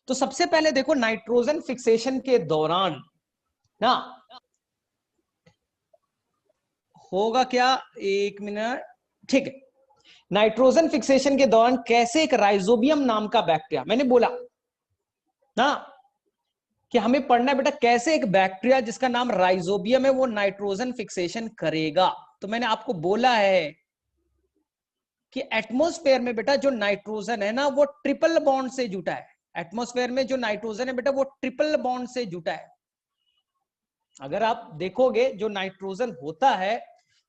तो सबसे पहले देखो नाइट्रोजन फिक्सेशन के दौरान ना होगा क्या, एक मिनट, ठीक है। नाइट्रोजन फिक्सेशन के दौरान कैसे एक राइजोबियम नाम का बैक्टीरिया, मैंने बोला ना कि हमें पढ़ना है बेटा कैसे एक बैक्टीरिया जिसका नाम राइजोबियम है वो नाइट्रोजन फिक्सेशन करेगा। तो मैंने आपको बोला है कि एटमॉस्फेयर में बेटा जो नाइट्रोजन है ना वो ट्रिपल बॉन्ड से जुटा है। एटमॉस्फेयर में जो नाइट्रोजन है बेटा वो ट्रिपल बॉन्ड से जुटा है। अगर आप देखोगे जो नाइट्रोजन होता है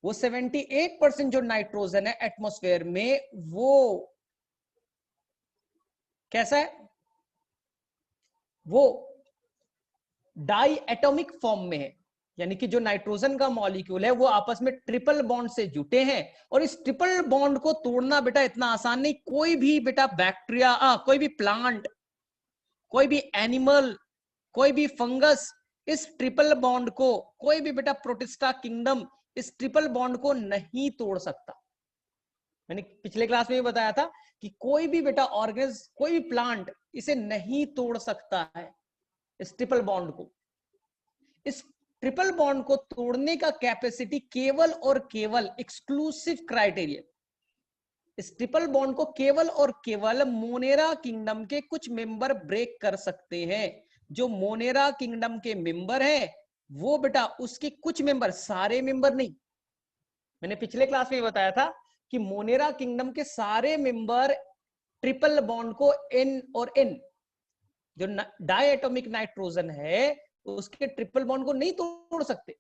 वो 78% जो नाइट्रोजन है एटमॉस्फेयर में वो कैसा है, वो डाई एटॉमिक फॉर्म में है। यानी कि जो नाइट्रोजन का मॉलिक्यूल है वो आपस में ट्रिपल बॉन्ड से जुटे हैं। और इस ट्रिपल बॉन्ड को तोड़ना बेटा इतना आसान नहीं। कोई भी बेटा बैक्टीरिया, कोई भी प्लांट, कोई भी एनिमल, कोई भी फंगस इस ट्रिपल बॉन्ड को, कोई भी बेटा प्रोटिस्टा किंगडम इस ट्रिपल बॉन्ड को नहीं तोड़ सकता। मैंने पिछले क्लास में भी बताया था कि कोई भी बेटा ऑर्गेनिज्म, कोई भी प्लांट इसे नहीं तोड़ सकता है इस ट्रिपल बॉन्ड को। इस ट्रिपल बॉन्ड को तोड़ने का कैपेसिटी केवल और केवल एक्सक्लूसिव क्राइटेरिया, इस ट्रिपल बॉन्ड को केवल और केवल मोनेरा किंगडम के कुछ मेंबर ब्रेक कर सकते हैं। जो मोनेरा किंगडम के मेंबर हैं वो बेटा उसके कुछ मेंबर, सारे मेंबर नहीं। मैंने पिछले क्लास में बताया था कि मोनेरा किंगडम के सारे मेंबर ट्रिपल बॉन्ड को एन और एन, जो डायटोमिक नाइट्रोजन है उसके ट्रिपल बॉन्ड को नहीं तोड़ सकते।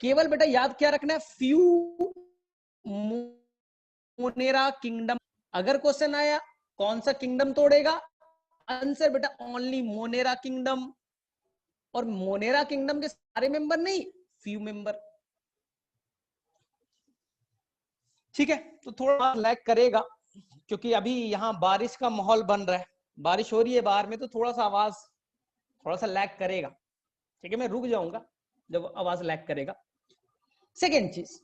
केवल बेटा याद क्या रखना है, फ्यू मोनेरा किंगडम। अगर क्वेश्चन आया कौन सा किंगडम तोड़ेगा, आंसर बेटा ओनली मोनेरा किंगडम। और मोनेरा किंगडम के सारे मेंबर नहीं, फ्यू मेंबर। ठीक है, तो थोड़ा लैग करेगा क्योंकि अभी यहाँ बारिश का माहौल बन रहा है, बारिश हो रही है बाहर में, तो थोड़ा सा आवाज थोड़ा सा लैग करेगा। ठीक है, मैं रुक जाऊंगा जब आवाज लैग करेगा। सेकेंड चीज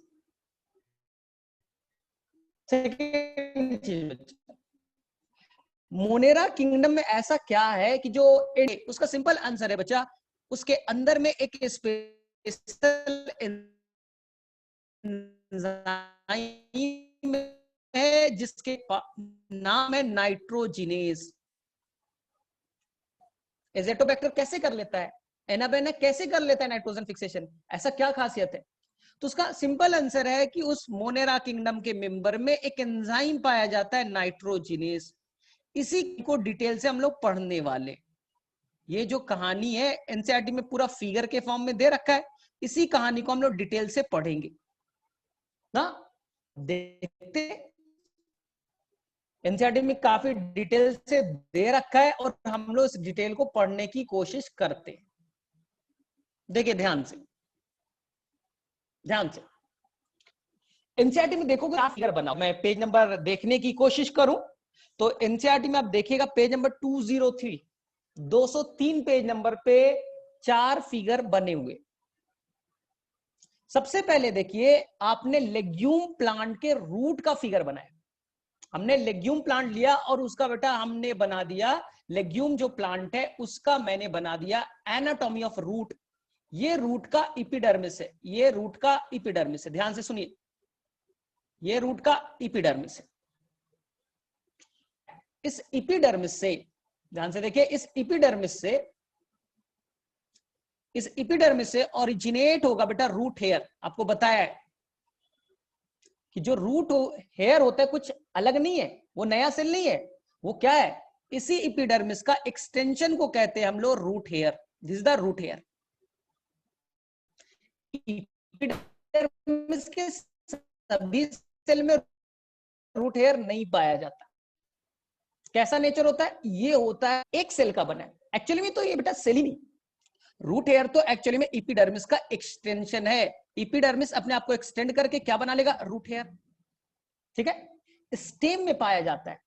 मोनेरा किंगडम में ऐसा क्या है कि जो उसका सिंपल आंसर है बच्चा, उसके अंदर में एक स्पेशल एंजाइम है जिसके नाम है नाइट्रोजिनेज। एजेटोबैक्टर कैसे कर लेता है, एनाबेना कैसे कर लेता है नाइट्रोजन फिक्सेशन, ऐसा क्या खासियत है? तो उसका सिंपल आंसर है कि उस मोनेरा किंगडम के मेंबर में एक एंजाइम पाया जाता है नाइट्रोजिनेज। इसी को डिटेल से हम लोग पढ़ने वाले। ये जो कहानी है एनसीईआरटी में पूरा फिगर के फॉर्म में दे रखा है, इसी कहानी को हम लोग डिटेल से पढ़ेंगे ना। देखते एनसीईआरटी में काफी डिटेल से दे रखा है और हम लोग इस डिटेल को पढ़ने की कोशिश करते हैं। देखिए ध्यान से, ध्यान से एनसीईआरटी में देखोगे आप फिगर बनाओ, मैं पेज नंबर देखने की कोशिश करूं तो एनसीईआरटी में आप देखिएगा पेज नंबर 203, 203 पेज नंबर पे 4 फिगर बने हुए। सबसे पहले देखिए आपने लेग्यूम प्लांट के रूट का फिगर बनाया। हमने लेग्यूम प्लांट लिया और उसका बेटा हमने बना दिया, लेग्यूम जो प्लांट है उसका मैंने बना दिया एनाटॉमी ऑफ रूट। ये रूट का एपिडर्मिस है, ये रूट का एपिडर्मिस है, ध्यान से सुनिए, ये रूट का एपिडर्मिस है। इस एपिडर्मिस से, ध्यान से देखिए, इस एपिडर्मिस से ओरिजिनेट होगा बेटा रूट हेयर। आपको बताया है कि जो रूट हेयर होता है कुछ अलग नहीं है, वो नया सेल नहीं है, वो क्या है, इसी एपिडर्मिस का एक्सटेंशन को कहते हैं हम लोग root hair. This is the root hair. Epidermis के सभी सेल में रूट हेयर नहीं पाया जाता। कैसा नेचर होता है, ये होता है एक सेल का बना है। एक्चुअली में तो ये बेटा सेल ही नहीं, रूट हेयर तो एक्चुअली में एपिडर्मिस का एक्सटेंशन है। एपिडर्मिस अपने आप को एक्सटेंड करके क्या बना लेगा, रूट हेयर। ठीक है, स्टेम में पाया जाता है।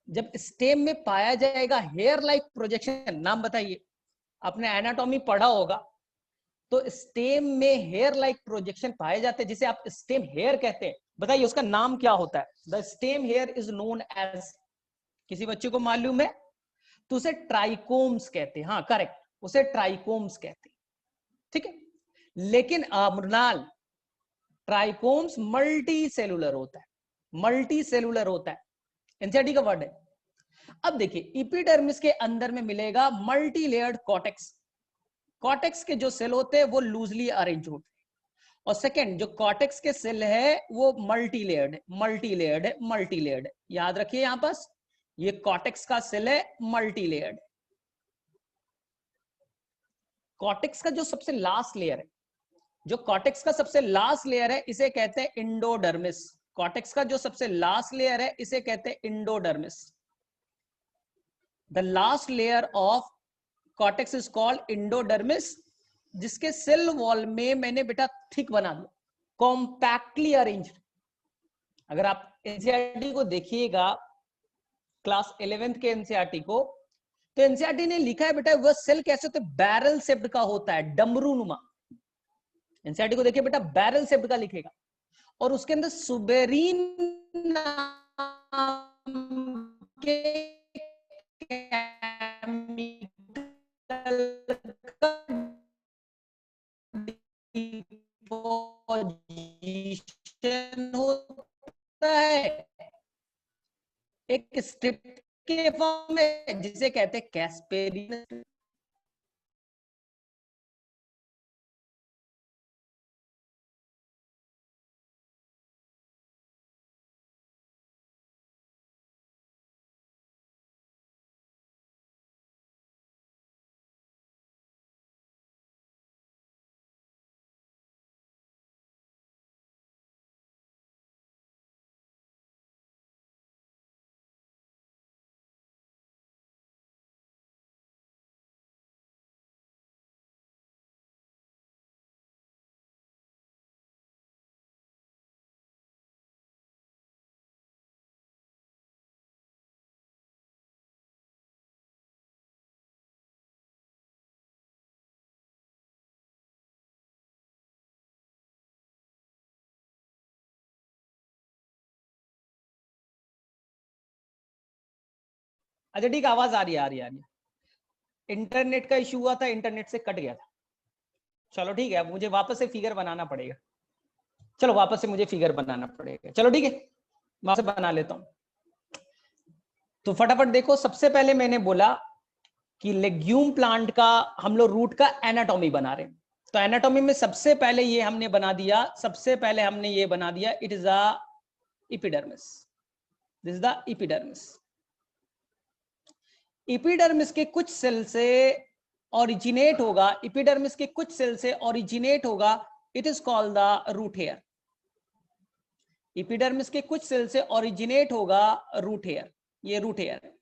जब स्टेम में पाया जाएगा हेयर लाइक प्रोजेक्शन, नाम बताइए, आपने एनाटॉमी पढ़ा होगा, तो स्टेम में हेयर लाइक प्रोजेक्शन पाए जाते हैं जिसे आप स्टेम हेयर कहते हैं। बताइए उसका नाम क्या होता है? The stem hair is known as, किसी बच्चे को मालूम है? तो उसे ट्राइकोम्स कहते हैं। हाँ करेक्ट, उसे ट्राइकोम्स कहते हैं। ठीक है, लेकिन मृणाल ट्राइकोम्स मल्टी सेलुलर होता है, मल्टी सेलुलर होता है, एनसीईआरटी का वर्ड है। अब देखिए इपिडर्मिस के अंदर में मिलेगा मल्टी लेयर्ड कॉर्टेक्स। कॉर्टेक्स के जो सेल होते हैं वो लूजली अरेंज होते हैं, और सेकंड जो कॉर्टेक्स के सेल है वो मल्टी लेयर्ड है, मल्टी लेयर्ड है, मल्टी लेयर्ड है। याद रखिए यहां पास ये कॉर्टेक्स का सेल है, मल्टी लेयर्ड। कॉर्टेक्स का जो सबसे लास्ट लेयर है, जो कॉर्टेक्स का सबसे लास्ट लेयर है इसे कहते हैं इंडोडर्मिस। कॉर्टेक्स का जो सबसे लास्ट लेयर है इसे कहते हैं endodermis. The last layer of cortex is called endodermis, जिसके सेल वॉल में मैंने बेटा थिक बना दिया, कॉम्पैक्टली अरेंज्ड। अगर आप एनसीईआरटी को देखिएगा, क्लास 11th के एनसीईआरटी को, तो एनसीईआरटी ने लिखा है बेटा वह सेल कैसे होते, बैरल शेप्ड का होता है, डमरू नुमा। एनसीईआरटी को देखिए बेटा बैरल शेप्ड का लिखेगा, और उसके अंदर सुबेरीन नाम के डिपोजिशन होता है एक स्ट्रिप के फॉर्म में, जिसे कहते हैं कैस्पेरिन। अच्छा ठीक, आवाज आ रही है, आ रही है, आ रही है। इंटरनेट का इशू हुआ था, इंटरनेट से कट गया था। चलो ठीक है, मुझे वापस से फिगर बनाना पड़ेगा। चलो वापस से मुझे फिगर बनाना पड़ेगा, चलो ठीक है, वापस से बना लेता हूं। तो फटाफट देखो, सबसे पहले मैंने बोला कि लेग्यूम प्लांट का हम लोग रूट का एनाटॉमी बना रहे हैं। तो एनाटॉमी में सबसे पहले ये हमने बना दिया, सबसे पहले हमने ये बना दिया, it is a epidermis. This is the epidermis. Epidermis के कुछ सेल से ओरिजिनेट होगा, इपिडर्मिस के कुछ सेल से ओरिजिनेट होगा, it is called the root hair. Epidermis के कुछ सेल से ओरिजिनेट होगा रूट हेयर, ये रूट हेयर है।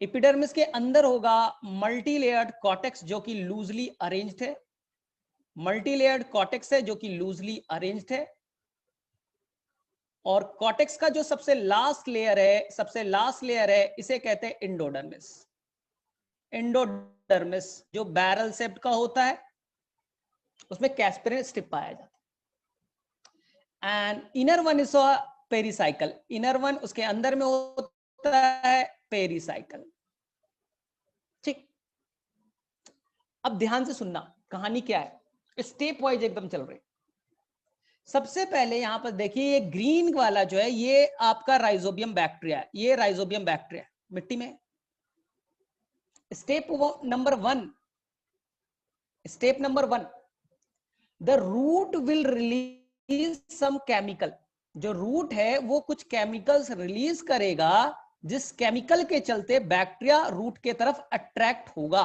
इपिडर्मिस के अंदर होगा मल्टी लेयर्ड कॉर्टेक्स जो कि लूजली अरेंज्ड है, मल्टी लेयर्ड कॉर्टेक्स है जो कि लूजली अरेंज्ड है। और कॉर्टेक्स का जो सबसे लास्ट लेयर है, सबसे लास्ट लेयर है, इसे कहते हैं इंडोडर्मिस। इंडोडर्मिस जो बैरल शेप्ड का होता है, उसमें कैस्पेरिन स्ट्रिप पाया जाता है। And inner one is a pericycle, inner one उसके अंदर में होता है पेरिसाइकल। ठीक, अब ध्यान से सुनना, कहानी क्या है, स्टेप वाइज एकदम चल रही। सबसे पहले यहां पर देखिए, ये ग्रीन वाला जो है ये आपका राइजोबियम बैक्टीरिया है, ये राइजोबियम बैक्टीरिया मिट्टी में। Step number one, step number one, the root will release some chemical. जो रूट है वो कुछ केमिकल्स रिलीज करेगा, जिस केमिकल के चलते बैक्टीरिया रूट के तरफ अट्रैक्ट होगा।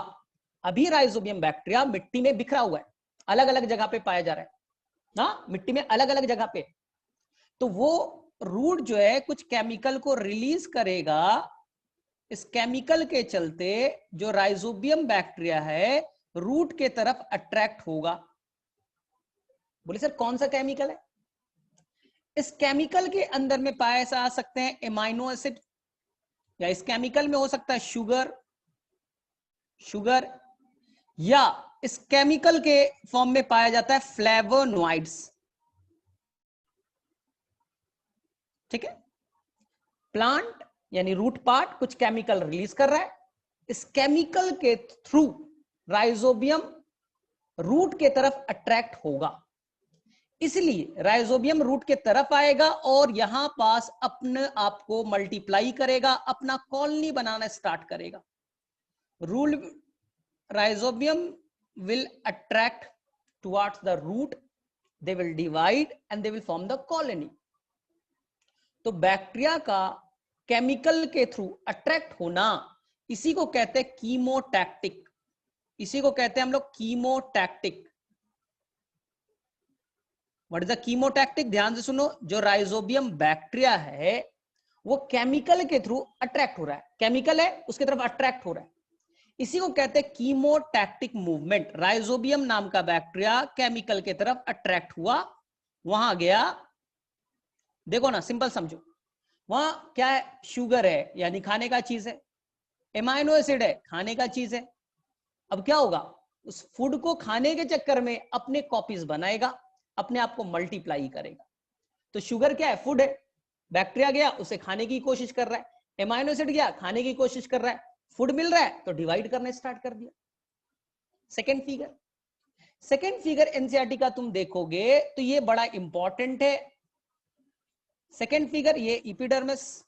अभी राइजोबियम बैक्टीरिया मिट्टी में बिखरा हुआ है, अलग अलग जगह पे पाया जा रहा है ना, मिट्टी में अलग अलग जगह पे। तो वो रूट जो है कुछ केमिकल को रिलीज करेगा, इस केमिकल के चलते जो राइजोबियम बैक्टीरिया है रूट के तरफ अट्रैक्ट होगा। बोले सर कौन सा केमिकल है? इस केमिकल के अंदर में पाए जा सकते हैं एमाइनो एसिड, या इस केमिकल में हो सकता है शुगर, शुगर, या इस केमिकल के फॉर्म में पाया जाता है फ्लेवोनॉइड्स। ठीक है, प्लांट यानी रूट पार्ट कुछ केमिकल रिलीज कर रहा है, इस केमिकल के थ्रू राइजोबियम रूट के तरफ अट्रैक्ट होगा, इसलिए राइजोबियम रूट के तरफ आएगा और यहां पास अपने आप को मल्टीप्लाई करेगा, अपना कॉलोनी बनाना स्टार्ट करेगा। Rule rhizobium will attract towards the root, they will divide and they will form the colony. तो बैक्टीरिया का केमिकल के थ्रू अट्रैक्ट होना, इसी को कहते हैं कीमोटैक्टिक, इसी को कहते हैं हम लोग chemotactic. What is the chemotactic? ध्यान से सुनो, जो राइजोबियम बैक्टीरिया है वो केमिकल के थ्रू अट्रैक्ट हो रहा है, केमिकल है उसके तरफ अट्रैक्ट हो रहा है, इसी को कहते हैं कीमोटैक्टिक मूवमेंट। राइजोबियम नाम का बैक्टीरिया केमिकल के तरफ अट्रैक्ट हुआ, वहां गया, देखो ना सिंपल समझो, वहां क्या है, शुगर है यानी खाने का चीज है, एमाइनो एसिड है खाने का चीज है। अब क्या होगा, उस फूड को खाने के चक्कर में अपने कॉपीज बनाएगा, अपने आप को मल्टीप्लाई करेगा। तो शुगर क्या है, फूड है, बैक्टीरिया गया उसे खाने की कोशिश कर रहा है, एमाइनो एसिड गया खाने की कोशिश कर रहा है, फूड मिल रहा है तो डिवाइड करना स्टार्ट कर दिया। सेकेंड फिगर एनसीईआरटी का तुम देखोगे तो ये बड़ा इंपॉर्टेंट है। सेकेंड फिगर, ये एपिडर्मिस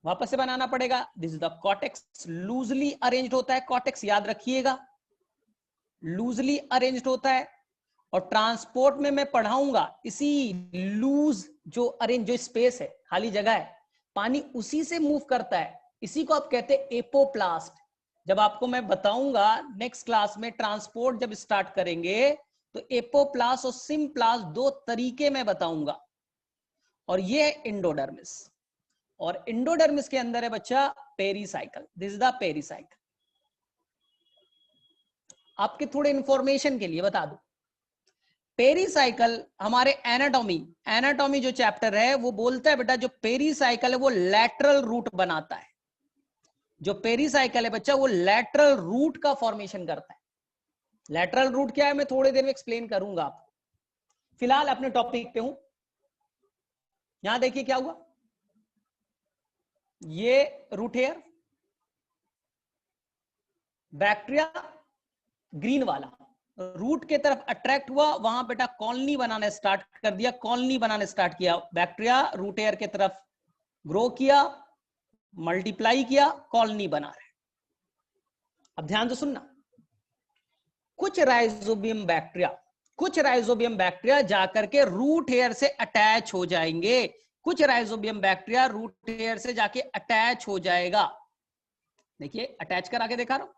वापस से बनाना पड़ेगा। This is the cortex, loosely arranged होता है कॉर्टेक्स, याद रखिएगा लूजली अरेंज्ड होता है, और ट्रांसपोर्ट में मैं पढ़ाऊंगा इसी लूज जो अरेंज, जो स्पेस है खाली जगह है, पानी उसी से मूव करता है, इसी को आप कहते हैं एपोप्लास्ट। जब आपको मैं बताऊंगा नेक्स्ट क्लास में ट्रांसपोर्ट जब स्टार्ट करेंगे तो एपोप्लास्ट और सिम्प्लास्ट दो तरीके में बताऊंगा। और ये है इंडोडर्मिस, और इंडोडर्मिस के अंदर है बच्चा pericycle, this is the pericycle. आपके थोड़े इंफॉर्मेशन के लिए बता दूं, पेरीसाइकिल हमारे एनाटॉमी जो चैप्टर है वो बोलता है बेटा, जो पेरीसाइकिल है वो लैटरल रूट बनाता है, जो पेरीसाइकिल है बच्चा वो लैटरल रूट का फॉर्मेशन करता है। लैटरल रूट क्या है मैं थोड़ी देर में एक्सप्लेन करूंगा आपको, फिलहाल अपने टॉपिक पे हूं। यहां देखिए क्या हुआ, ये रूट हेयर, बैक्टीरिया ग्रीन वाला रूट के तरफ अट्रैक्ट हुआ, वहां बेटा कॉलोनी बनाना स्टार्ट कर दिया, कॉलोनी बनाना स्टार्ट किया, बैक्टीरिया रूट हेयर के तरफ ग्रो किया, मल्टीप्लाई किया, कॉलोनी बना रहे। अब ध्यान से सुनना, कुछ राइजोबियम बैक्टीरिया जाकर के रूट हेयर से अटैच हो जाएंगे, कुछ राइजोबियम बैक्टीरिया रूट हेयर से जाके अटैच हो जाएगा। देखिए अटैच करा के दिखा रहा हूं,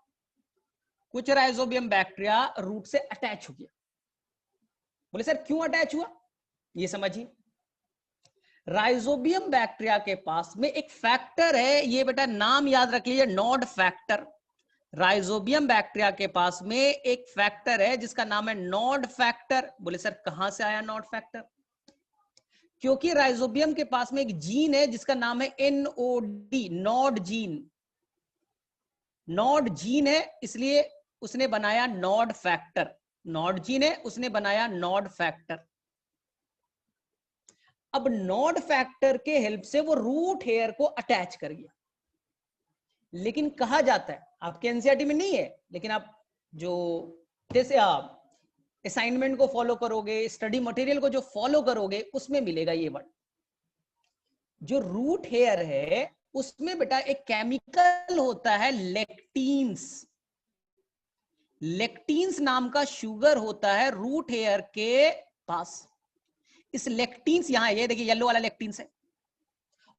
कुछ राइजोबियम बैक्टीरिया रूट से अटैच हो गया। बोले सर क्यों अटैच हुआ, ये समझिए। राइजोबियम बैक्टीरिया के पास में एक फैक्टर है, ये बेटा नाम याद रख लीजिए, नॉड फैक्टर। राइजोबियम बैक्टीरिया के पास में एक फैक्टर है जिसका नाम है नॉड फैक्टर। बोले सर कहां से आया नॉड फैक्टर? क्योंकि राइजोबियम के पास में एक जीन है जिसका नाम है NOD, nod gene. Nod gene है इसलिए उसने बनाया नॉड फैक्टर, नॉड जीन है उसने बनाया नॉड फैक्टर। अब नॉड फैक्टर के हेल्प से वो रूट हेयर को अटैच कर गया। लेकिन कहा जाता है, आपके एनसीईआरटी में नहीं है, लेकिन आप जो जैसे आप असाइनमेंट को फॉलो करोगे, स्टडी मटेरियल को जो फॉलो करोगे उसमें मिलेगा ये वर्ड। जो रूट हेयर है उसमें बेटा एक केमिकल होता है लेक्टीन्स, लेक्टीन्स नाम का शुगर होता है रूट हेयर के पास। इस लेक्टीन्स यहां ये देखिए येलो वाला लेक्टीन्स है,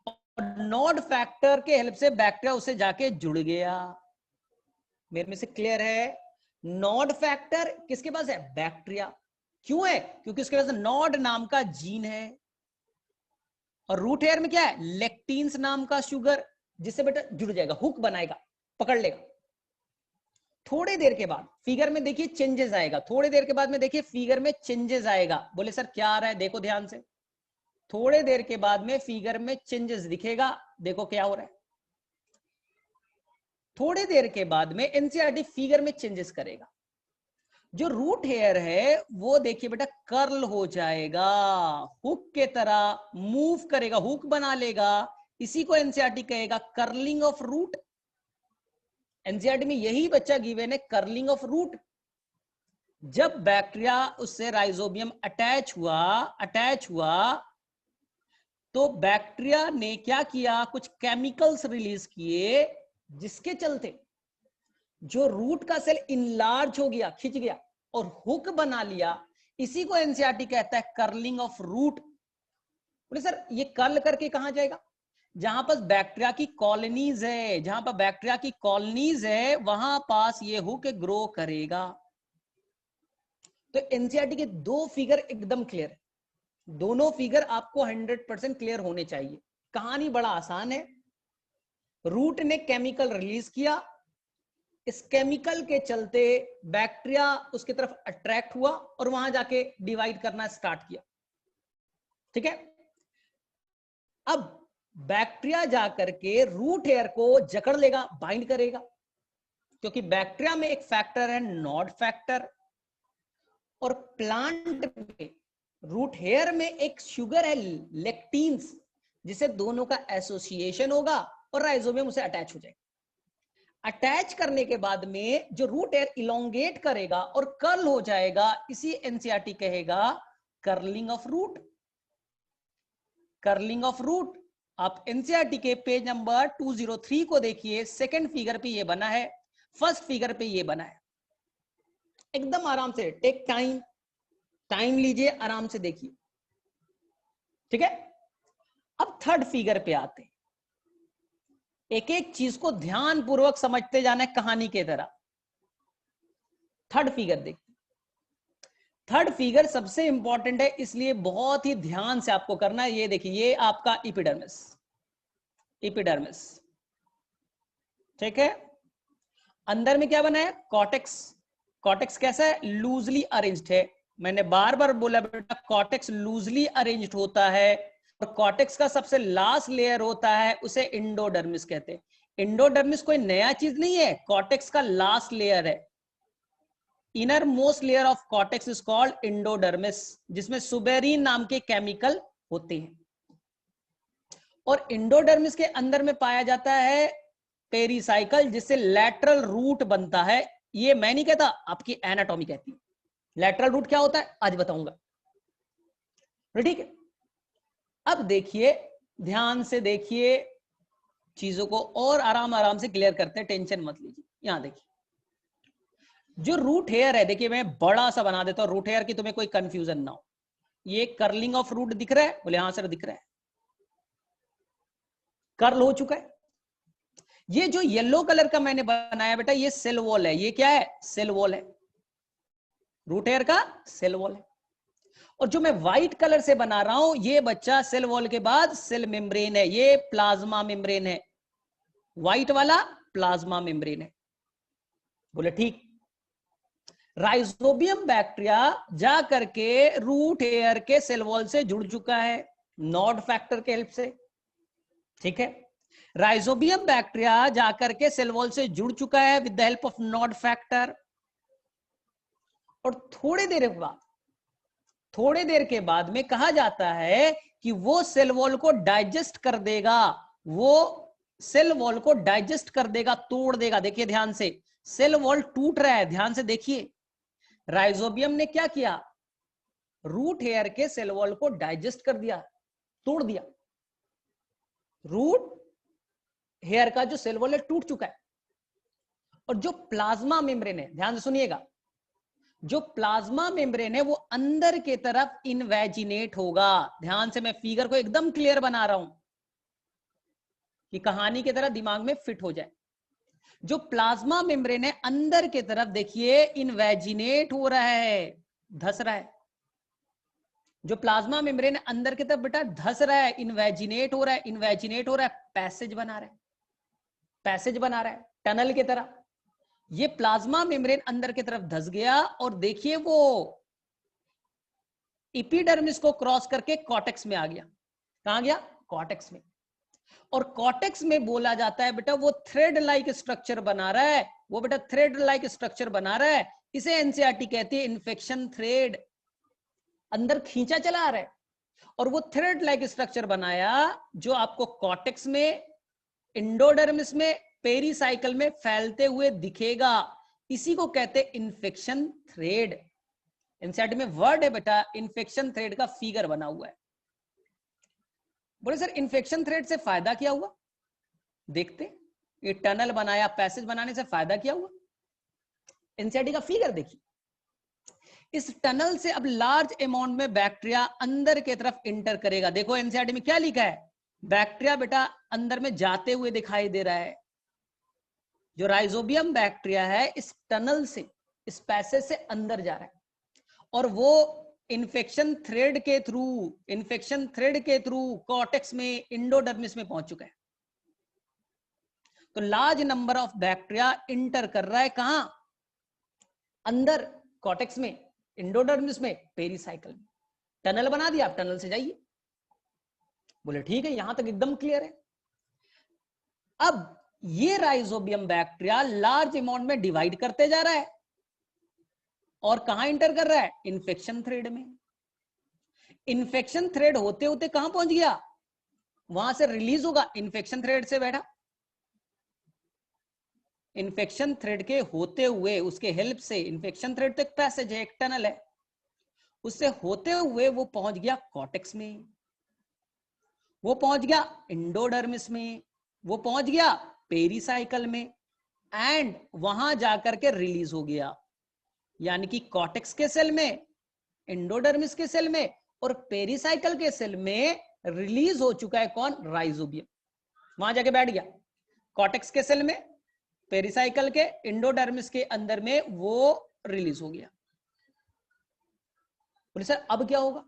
और नॉड फैक्टर के हेल्प से बैक्टीरिया उसे जाके जुड़ गया। मेरे में से क्लियर है? नॉड फैक्टर किसके पास है? बैक्टीरिया। क्यों है? क्योंकि उसके पास नॉड नाम का जीन है, और रूट हेयर में क्या है? लेक्टीन्स नाम का शुगर, जिससे बेटा जुड़ जाएगा, हुक बनाएगा, पकड़ लेगा। थोड़ी देर के बाद फिगर में देखिए चेंजेस आएगा, थोड़ी देर के बाद में देखिए फिगर में चेंजेस आएगा। बोले सर क्या आ रहा है? देखो ध्यान से, थोड़े देर के बाद में फिगर में चेंजेस दिखेगा, देखो क्या हो रहा है। थोड़ी देर के बाद में एनसीईआरटी फिगर में चेंजेस करेगा। जो रूट हेयर है वो देखिए बेटा कर्ल हो जाएगा, हुक के तरह मूव करेगा, हुक बना लेगा, इसी को एनसीईआरटी कहेगा कर्लिंग ऑफ रूट। एनसीईआरटी में यही बच्चा गिवन है, कर्लिंग ऑफ रूट। जब बैक्टीरिया उससे राइजोबियम अटैच हुआ तो बैक्टीरिया ने क्या किया, कुछ केमिकल्स रिलीज किए जिसके चलते जो रूट का सेल इनलार्ज हो गया, खिंच गया और हुक बना लिया। इसी को एनसीईआरटी कहता है कर्लिंग ऑफ रूट। बोले सर ये कर्ल करके कहां जाएगा? जहां पर बैक्टीरिया की कॉलोनीज है, जहां पर बैक्टीरिया की कॉलोनीज है वहां पास ये हुक ग्रो करेगा। तो एनसीईआरटी के दो फिगर एकदम क्लियर है, दोनों फिगर आपको 100% क्लियर होने चाहिए। कहानी बड़ा आसान है। रूट ने केमिकल रिलीज किया, इस केमिकल के चलते बैक्टीरिया उसकी तरफ अट्रैक्ट हुआ और वहां जाके डिवाइड करना स्टार्ट किया। ठीक है, अब बैक्टीरिया जाकर के रूट हेयर को जकड़ लेगा, बाइंड करेगा, क्योंकि बैक्टीरिया में एक फैक्टर है नॉड फैक्टर, और प्लांट में रूट हेयर में एक शुगर है लेक्टिन्स, जिसे दोनों का एसोसिएशन होगा और राइजोबियम उसे अटैच हो जाएगा। अटैच करने के बाद में जो रूट हेयर इलोंगेट करेगा और कर्ल हो जाएगा, इसी एनसीईआरटी कहेगा curling of root. Curling of root आप एनसीईआरटी के पेज नंबर 203 को देखिए, सेकंड फिगर पे ये बना है, फर्स्ट फिगर पे ये बना है। एकदम आराम से टेक टाइम लीजिए, आराम से देखिए। ठीक है, अब थर्ड फिगर पे आते हैं। एक एक चीज को ध्यान पूर्वक समझते जाना है कहानी की तरह। थर्ड फिगर देखिए, थर्ड फिगर सबसे इंपॉर्टेंट है, इसलिए बहुत ही ध्यान से आपको करना है। ये देखिए, ये आपका एपिडर्मिस, एपिडर्मिस। ठीक है, अंदर में क्या बना है? कॉर्टेक्स। कॉर्टेक्स कैसा है? लूजली अरेंज्ड है। मैंने बार बार बोला बेटा, कॉर्टेक्स लूजली अरेंज्ड होता है, और कॉर्टेक्स का सबसे लास्ट लेयर होता है, उसे एंडोडर्मिस कहते हैं। एंडोडर्मिस कोई नया चीज नहीं है, कॉर्टेक्स का लास्ट लेयर है। Inner most layer of cortex is called endodermis, जिसमें सुबेरीन नाम के केमिकल होते हैं। और एंडोडर्मिस के अंदर में पाया जाता है पेरिसाइकल, जिससे लैटरल रूट बनता है। ये मैं नहीं कहता, आपकी एनाटॉमी कहती है। लैटरल रूट क्या होता है आज बताऊंगा। ठीक है, अब देखिए, ध्यान से देखिए, चीजों को और आराम आराम से क्लियर करते हैं, टेंशन मत लीजिए। यहां देखिए, जो रूट हेयर है, देखिए मैं बड़ा सा बना देता हूं रूट हेयर की, तुम्हें कोई कंफ्यूजन ना हो। ये कर्लिंग ऑफ रूट दिख रहा है? बोले हाँ सर दिख रहा है, कर्ल हो चुका है। ये जो येलो कलर का मैंने बनाया बेटा, ये सेल वॉल है। ये क्या है? सेल वॉल है, रूट हेयर का सेल वॉल है। और जो मैं व्हाइट कलर से बना रहा हूं, ये बच्चा सेल वॉल के बाद सेल मेम्ब्रेन है, ये प्लाज्मा मेम्ब्रेन है। व्हाइट वाला प्लाज्मा मेम्ब्रेन है। बोले ठीक। राइजोबियम बैक्टीरिया जा करके रूट हेयर के सेल वॉल से जुड़ चुका है नॉड फैक्टर के हेल्प से। ठीक है, राइजोबियम बैक्टीरिया जाकर के सेल वॉल से जुड़ चुका है with the help of nod factor. और थोड़ी देर के बाद में कहा जाता है कि वो सेल वॉल को डाइजेस्ट कर देगा, वो सेल वॉल को डाइजेस्ट कर देगा, तोड़ देगा। देखिए ध्यान से, सेल वॉल टूट रहा है, ध्यान से देखिए। राइजोबियम ने क्या किया? रूट हेयर के सेल वॉल को डाइजेस्ट कर दिया, तोड़ दिया। रूट हेयर का जो सेल वॉल है टूट चुका है। और जो प्लाज्मा मेम्ब्रेन है, ध्यान से सुनिएगा, जो प्लाज्मा मेम्ब्रेन है वो अंदर के तरफ इनवेजिनेट होगा। ध्यान से, मैं फिगर को एकदम क्लियर बना रहा हूं कि कहानी की तरह दिमाग में फिट हो जाए। जो प्लाज्मा मेम्ब्रेन है अंदर के तरफ देखिए इनवेजिनेट हो रहा है, धस रहा है। जो प्लाज्मा मेम्ब्रेन अंदर की तरफ बेटा धस रहा है, इनवेजिनेट हो रहा है, इनवेजिनेट हो रहा है, पैसेज बना रहा है, पैसेज बना रहा है टनल की तरह। ये प्लाज्मा मेम्ब्रेन अंदर की तरफ धस गया और देखिए वो एपिडर्मिस को क्रॉस करके कॉर्टेक्स में आ गया। कहां गया? कॉर्टेक्स में। और कॉर्टेक्स में बोला जाता है बेटा वो थ्रेड लाइक स्ट्रक्चर बना रहा है, वो बेटा थ्रेड लाइक स्ट्रक्चर बना रहा है। इसे एनसीईआरटी कहती है इन्फेक्शन थ्रेड, अंदर खींचा चला आ रहा है। और वो थ्रेड लाइक स्ट्रक्चर बनाया जो आपको कॉर्टेक्स में, इंडोडर्मिस में, पेरीसाइकल में फैलते हुए दिखेगा। इसी को कहते हैं इन्फेक्शन थ्रेड। एनसीईआरटी में वर्ड है बेटा, इन्फेक्शन थ्रेड का फिगर बना हुआ है। बोले सर इन्फेक्शन थ्रेड से फायदा क्या हुआ? देखते, ये टनल बनाया, पैसेज बनाने से फायदा क्या हुआ? एनसीईआरटी का फिगर देखिए। इस टनल से अब लार्ज अमाउंट में बैक्टीरिया अंदर की तरफ इंटर करेगा। देखो एनसीईआरटी में क्या लिखा है, बैक्टीरिया बेटा अंदर में जाते हुए दिखाई दे रहा है। जो राइजोबियम बैक्टीरिया है इस टनल से, इस पैसेज से अंदर जा रहा है और वो इन्फेक्शन थ्रेड के थ्रू कॉर्टेक्स में, इंडोडर्मिस में पहुंच चुका है। तो large number of bacteria inter कर रहा है कहां? अंदर कॉर्टेक्स में, इंडोडर्मिस में, पेरीसाइकल में। टनल बना दिया, आप टनल से जाइए। बोले ठीक है, यहां तक एकदम क्लियर है। अब ये राइजोबियम बैक्टीरिया लार्ज अमाउंट में डिवाइड करते जा रहा है और कहां इंटर कर रहा है? इन्फेक्शन थ्रेड में। इन्फेक्शन थ्रेड होते होते कहां पहुंच गया? वहां से रिलीज होगा इन्फेक्शन थ्रेड से बैठा। इन्फेक्शन थ्रेड के होते हुए, उसके हेल्प से, इन्फेक्शन थ्रेड तो एक पैसेज है, एक टनल है, उससे होते हुए वो पहुंच गया कॉर्टेक्स में, वो पहुंच गया इंडोडर्मिस में, वो पहुंच गया पेरीसाइकल में, एंड वहां जाकर के रिलीज हो गया। यानी कि कॉर्टेक्स के सेल में, इंडोडर्मिस के सेल में और पेरीसाइकल के सेल में रिलीज हो चुका है कौन? राइजोबियम। वहां जाके बैठ गया कॉर्टेक्स के सेल में, पेरीसाइकल के, इंडोडर्मिस के अंदर में वो रिलीज हो गया। बोले सर अब क्या होगा?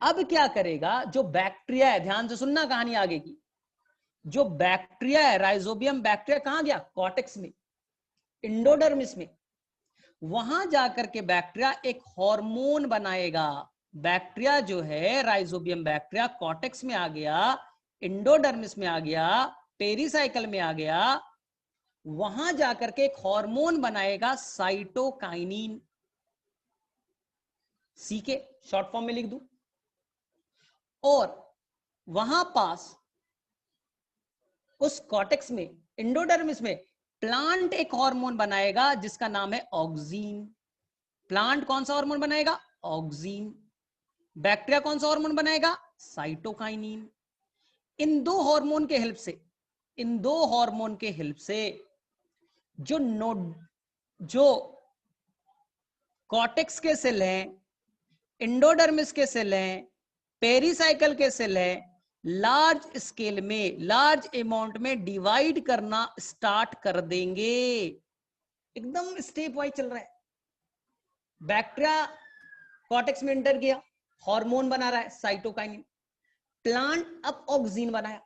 अब क्या करेगा? जो बैक्टीरिया है, ध्यान से सुनना कहानी आगे की, जो बैक्टीरिया है, राइजोबियम बैक्टीरिया कहां गया? कॉर्टेक्स में, इंडोडर्मिस में। वहां जाकर के बैक्टीरिया एक हार्मोन बनाएगा। बैक्टीरिया जो है, राइजोबियम बैक्टीरिया कॉर्टेक्स में आ गया, इंडोडर्मिस में आ गया, पेरीसाइकल में आ गया, वहां जाकर के एक हार्मोन बनाएगा साइटोकाइनिन। सी के शॉर्ट फॉर्म में लिख दूं, और वहां पास उस कॉर्टेक्स में, इंडोडर्मिस में प्लांट एक हार्मोन बनाएगा जिसका नाम है ऑक्सीन। प्लांट कौन सा हार्मोन बनाएगा? ऑक्सीन। बैक्टीरिया कौन सा हार्मोन बनाएगा? साइटोकाइनिन। इन दो हार्मोन के हेल्प से, इन दो हार्मोन के हेल्प से जो कॉर्टेक्स के सेल हैं, इंडोडर्मिस के सेल हैं, पेरीसाइकल के सेल हैं, लार्ज स्केल में, लार्ज अमाउंट में डिवाइड करना स्टार्ट कर देंगे। एकदम स्टेप वाइज चल रहा है। बैक्टीरिया कॉर्टेक्स में एंटर किया, हार्मोन बना रहा है साइटोकाइनिन, प्लांट अब ऑक्सीन बनाया।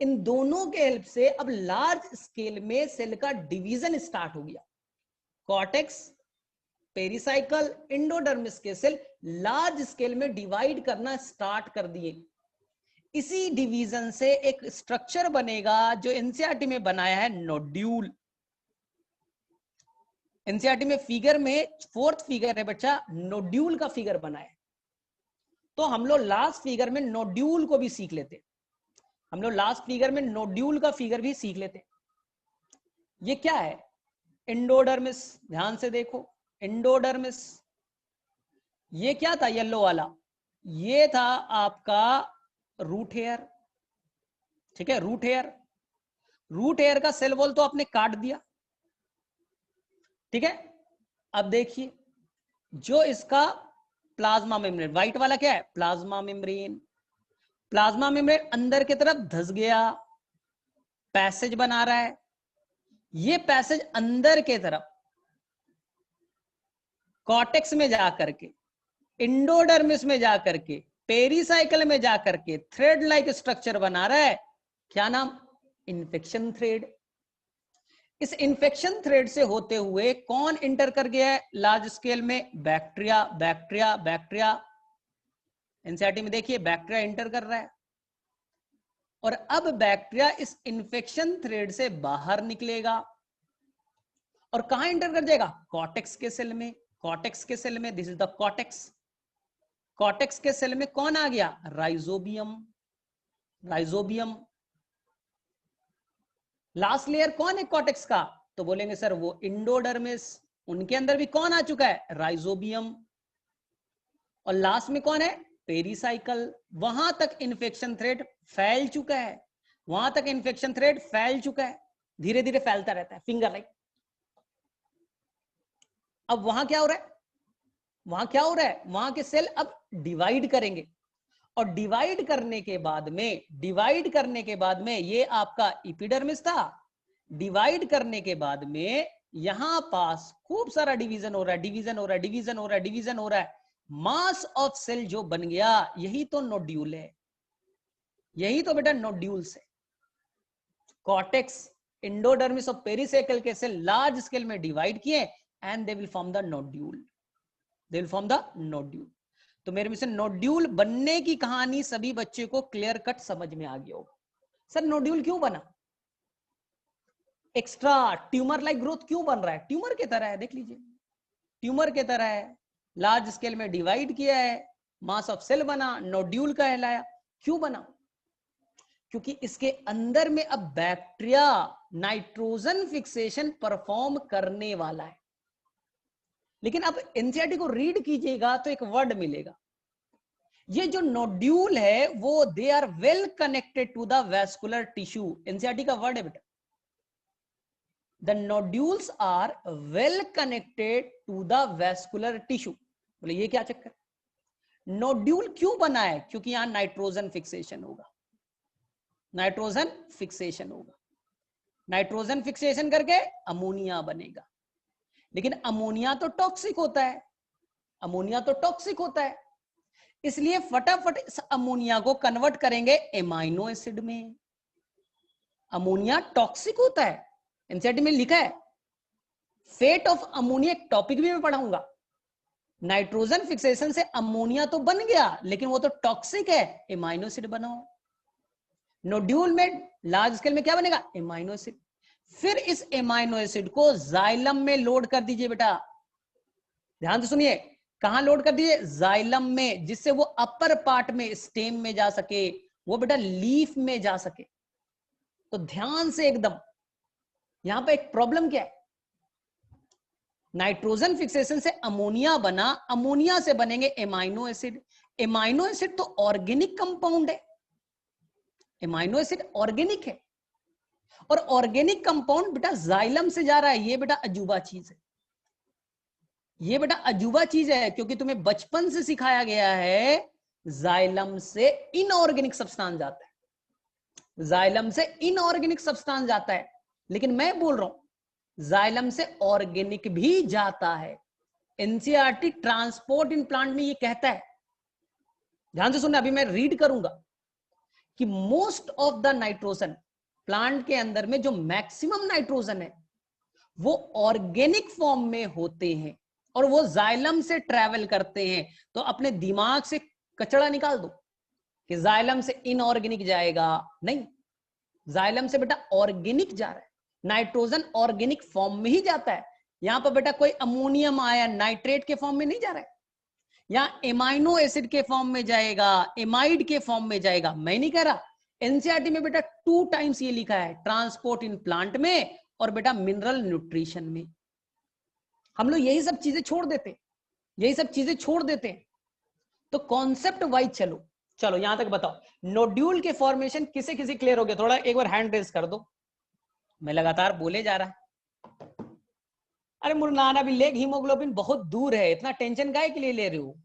इन दोनों के हेल्प से अब लार्ज स्केल में सेल का डिवीजन स्टार्ट हो गया। कॉर्टेक्स, पेरीसाइकल, इंडोडर्मिस के सेल लार्ज स्केल में डिवाइड करना स्टार्ट कर दिए। इसी डिवीजन से एक स्ट्रक्चर बनेगा जो एनसीईआरटी में बनाया है नोड्यूल। एनसीईआरटी में फिगर में फोर्थ फिगर है बच्चा, नोड्यूल का फिगर बनाया। तो हम लोग लास्ट फिगर में नोड्यूल को भी सीख लेते, हम लोग लास्ट फिगर में नोड्यूल का फिगर भी सीख लेते। ये क्या है? इंडोडर्मिस, ध्यान से देखो, इंडोडर्मिस। ये क्या था येलो वाला? ये था आपका रूट हेयर। ठीक है, रूट हेयर। रूट हेयर का सेल वॉल तो आपने काट दिया, ठीक है। अब देखिए, जो इसका प्लाज्मा मेम्ब्रेन, व्हाइट वाला क्या है? Plasma membrane. प्लाज्मा मेम्ब्रेन अंदर की तरफ धस गया, पैसेज बना रहा है। ये पैसेज अंदर के तरफ कॉर्टेक्स में जाकर के, इंडोडर्मिस में जाकर के, पेरीसाइकल में जाकर के थ्रेड लाइक स्ट्रक्चर बना रहा है। क्या नाम? Infection thread. इस इन्फेक्शन थ्रेड से होते हुए कौन इंटर कर गया है लार्ज स्केल में? Bacteria, bacteria, bacteria. एनसीईआरटी में देखिए बैक्टीरिया इंटर कर रहा है, और अब बैक्टीरिया इस इन्फेक्शन थ्रेड से बाहर निकलेगा और कहां इंटर कर जाएगा? कॉर्टेक्स के सेल में। कॉर्टेक्स के सेल में, this is the cortex. Cortex के सेल में कौन आ गया? राइजोबियम। राइजोबियम। लास्ट लेयर कौन है कॉर्टेक्स का? तो बोलेंगे सर वो इंडोडर्मिस। उनके अंदर भी कौन आ चुका है? राइजोबियम। और लास्ट में कौन है? पेरिसाइकल। वहां तक इन्फेक्शन थ्रेड फैल चुका है, वहां तक इन्फेक्शन थ्रेड फैल चुका है, धीरे धीरे फैलता रहता है, फिंगर लाइक। अब वहां क्या हो रहा है? वहां क्या हो रहा है? वहां के सेल अब डिवाइड करेंगे, और डिवाइड करने के बाद में ये आपका एपिडर्मिस था। डिवाइड करने के बाद में यहां पास खूब सारा डिवीजन हो रहा है, डिवीजन हो रहा है, डिवीजन हो रहा है, डिवीजन हो रहा है। मास ऑफ सेल जो बन गया, यही तो नोड्यूल है, यही तो बेटा नोड्यूल्स है। कॉर्टेक्स, इंडोडर्मिस और पेरिसाइकल के सेल लार्ज स्केल में डिवाइड किए and they will form the nodule, they will form the nodule. तो मेरे में से नोड्यूल बनने की कहानी सभी बच्चे को क्लियर कट समझ में आ गया होगा। सर नोड्यूल क्यों बना? एक्स्ट्रा ट्यूमर लाइक ग्रोथ क्यों बन रहा है? ट्यूमर की तरह है, देख लीजिए, ट्यूमर की तरह है, लार्ज स्केल में डिवाइड किया है, मास ऑफ सेल बना, नोड्यूल कहलाया। क्यों बना? क्योंकि इसके अंदर में अब बैक्टीरिया नाइट्रोजन फिक्सेशन परफॉर्म करने वाला है। लेकिन अब एनसीईआरटी को रीड कीजिएगा तो एक वर्ड मिलेगा, ये जो नोड्यूल है वो they are well connected to the vascular tissue. NCERT का वर्ड है बेटा, the nodules are well connected to the vascular tissue. बोले ये क्या चक्कर? नोड्यूल क्यों बना है? क्योंकि यहां नाइट्रोजन फिक्सेशन होगा, नाइट्रोजन फिक्सेशन होगा, नाइट्रोजन फिक्सेशन करके अमोनिया बनेगा। लेकिन अमोनिया तो टॉक्सिक होता है, अमोनिया तो टॉक्सिक होता है, इसलिए फटाफट इस अमोनिया को कन्वर्ट करेंगे एमाइनो एसिड में। अमोनिया टॉक्सिक होता है, एनसीईआरटी में लिखा है, फेट ऑफ अमोनिया, एक टॉपिक भी मैं पढ़ाऊंगा। नाइट्रोजन फिक्सेशन से अमोनिया तो बन गया, लेकिन वो तो टॉक्सिक है, एमाइनो एसिड बनाओ। नोड्यूल में लार्ज स्केल में क्या बनेगा? Amino acid. फिर इस एमाइनो एसिड को जाइलम में लोड कर दीजिए बेटा, ध्यान से सुनिए, कहां लोड कर दीजिए? जाइलम में, जिससे वो अपर पार्ट में स्टेम में जा सके, वो बेटा लीफ में जा सके। तो ध्यान से एकदम, यहां पे एक प्रॉब्लम क्या है? नाइट्रोजन फिक्सेशन से अमोनिया बना, अमोनिया से बनेंगे एमाइनो एसिड। एमाइनो एसिड तो ऑर्गेनिक कंपाउंड है, एमाइनो एसिड ऑर्गेनिक है, और ऑर्गेनिक कंपाउंड बेटा जाइलम से जा रहा है। ये बेटा अजूबा चीज है, ये बेटा अजूबा चीज है, क्योंकि तुम्हें बचपन से सिखाया गया है जाइलम से इनऑर्गेनिक सब्सटेंस जाता है, जाइलम से इनऑर्गेनिक सब्सटेंस जाता है। लेकिन मैं बोल रहा हूं जाइलम से ऑर्गेनिक भी जाता है। एनसीईआरटी ट्रांसपोर्ट इन प्लांट में ये कहता है, ध्यान से सुनना, अभी मैं रीड करूंगा कि most of the nitrogen plant के अंदर में, जो मैक्सिमम नाइट्रोजन है वो ऑर्गेनिक फॉर्म में होते हैं, और वो जाइलम से ट्रेवल करते हैं। तो अपने दिमाग से कचड़ा निकाल दो कि जाइलम से इनऑर्गेनिक जाएगा, नहीं, जाइलम से बेटा ऑर्गेनिक जा रहा है। नाइट्रोजन ऑर्गेनिक फॉर्म में ही जाता है। यहां पर बेटा कोई अमोनियम आया नाइट्रेट के फॉर्म में नहीं जा रहा है, यहां एमाइनो एसिड के फॉर्म में जाएगा, एमाइड के फॉर्म में जाएगा। मैं नहीं कह रहा, एनसीईआरटी में बेटा 2 टाइम्स ये लिखा है, ट्रांसपोर्ट इन प्लांट में और बेटा मिनरल न्यूट्रिशन में। हम लोग यही सब चीजें छोड़ देते, यही सब चीजें छोड़ देते हैं। तो कॉन्सेप्ट वाइज चलो, चलो यहां तक बताओ, नोड्यूल के फॉर्मेशन किसे किसे क्लियर हो गया? थोड़ा एक बार हैंड रेज कर दो, मैं लगातार बोले जा रहा। अरे मुरनाना भी, लेग हीमोग्लोबिन बहुत दूर है, इतना टेंशन काहे के लिए ले रहे हो?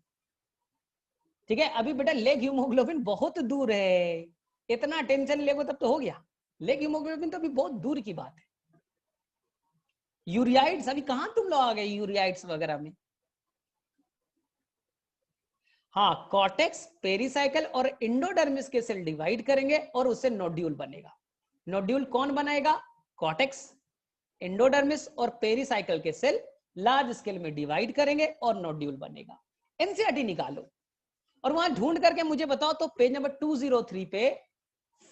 ठीक है, अभी बेटा लेग हीमोग्लोबिन बहुत दूर है, इतना टेंशन लेगो तब तो हो गया। लेग हीमोग्लोबिन तो अभी बहुत दूर की बात है। यूरियाइड्स, अभी कहां तुम लोग आ गए यूरियाइड्स वगैरह में? हाँ, कॉर्टेक्स, पेरिसाइकल और इंडोडर्मिस के सेल डिवाइड करेंगे और उससे नोड्यूल बनेगा। नोड्यूल कौन बनाएगा? कॉर्टेक्स, इंडोडर्मिस और पेरिसाइकल के सेल लार्ज स्केल में डिवाइड करेंगे और नोड्यूल बनेगा। एनसीईआरटी निकालो और वहां ढूंढ करके मुझे बताओ। तो पेज नंबर 203 पे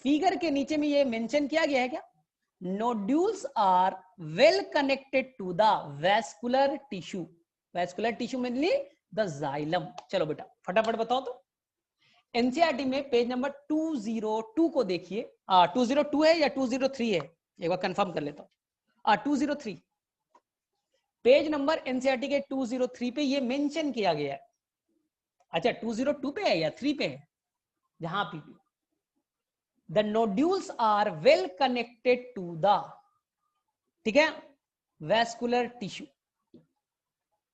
फिगर के नीचे में ये मेंशन किया गया है क्या? Nodules are well connected to the vascular tissue. Vascular tissue में द जाइलम। चलो बेटा फटाफट बताओ तो। एनसीईआरटी में पेज नंबर 202 को देखिए। 202 है या 203 है, एक बार कंफर्म कर लेता हूं। 203 पेज नंबर एनसीईआरटी के 203 पे ये मेंशन किया गया है। अच्छा 202 पे है या 3 पे है, जहां पे the nodules are well connected to the, ठीक है, वैस्कुलर टिश्यू।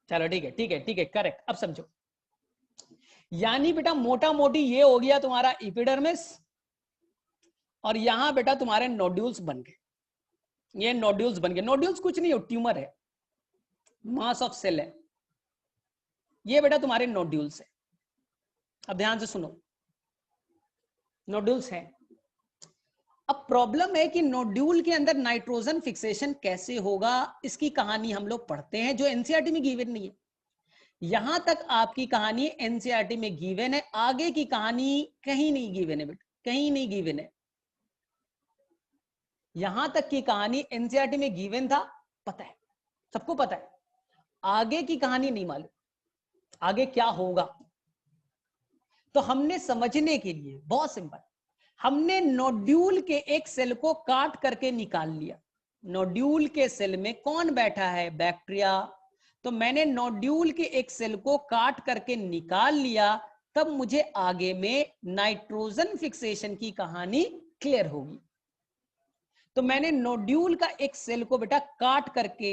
चलो ठीक है ठीक है ठीक है, करेक्ट। अब समझो, यानी बेटा मोटा मोटी ये हो गया तुम्हारा एपिडर्मिस, और यहां बेटा तुम्हारे नोड्यूल्स बन गए। ये नोड्यूल्स बन गए। नोड्यूल्स कुछ नहीं हो, ट्यूमर है, मास ऑफ सेल है। ये बेटा तुम्हारे नोड्यूल्स है। अब ध्यान से सुनो, नोड्यूल्स है। अब प्रॉब्लम है कि नोड्यूल के अंदर नाइट्रोजन फिक्सेशन कैसे होगा, इसकी कहानी हम लोग पढ़ते हैं, जो एनसीईआरटी में गिवन नहीं है। यहां तक आपकी कहानी एनसीईआरटी में गिवन है, आगे की कहानी कहीं नहीं गिवन है बेटा, कहीं नहीं गिवन है। यहां तक की कहानी एनसीईआरटी में गिवन था, पता है, सबको पता है। आगे की कहानी नहीं मालूम, आगे क्या होगा। तो हमने समझने के लिए बहुत सिंपल, हमने नोड्यूल के एक सेल को काट करके निकाल लिया। नोड्यूल के सेल में कौन बैठा है, बैक्टीरिया। तो मैंने नोड्यूल के एक सेल को काट करके निकाल लिया, तब मुझे आगे में नाइट्रोजन फिक्सेशन की कहानी क्लियर होगी। तो मैंने नोड्यूल का एक सेल को बेटा काट करके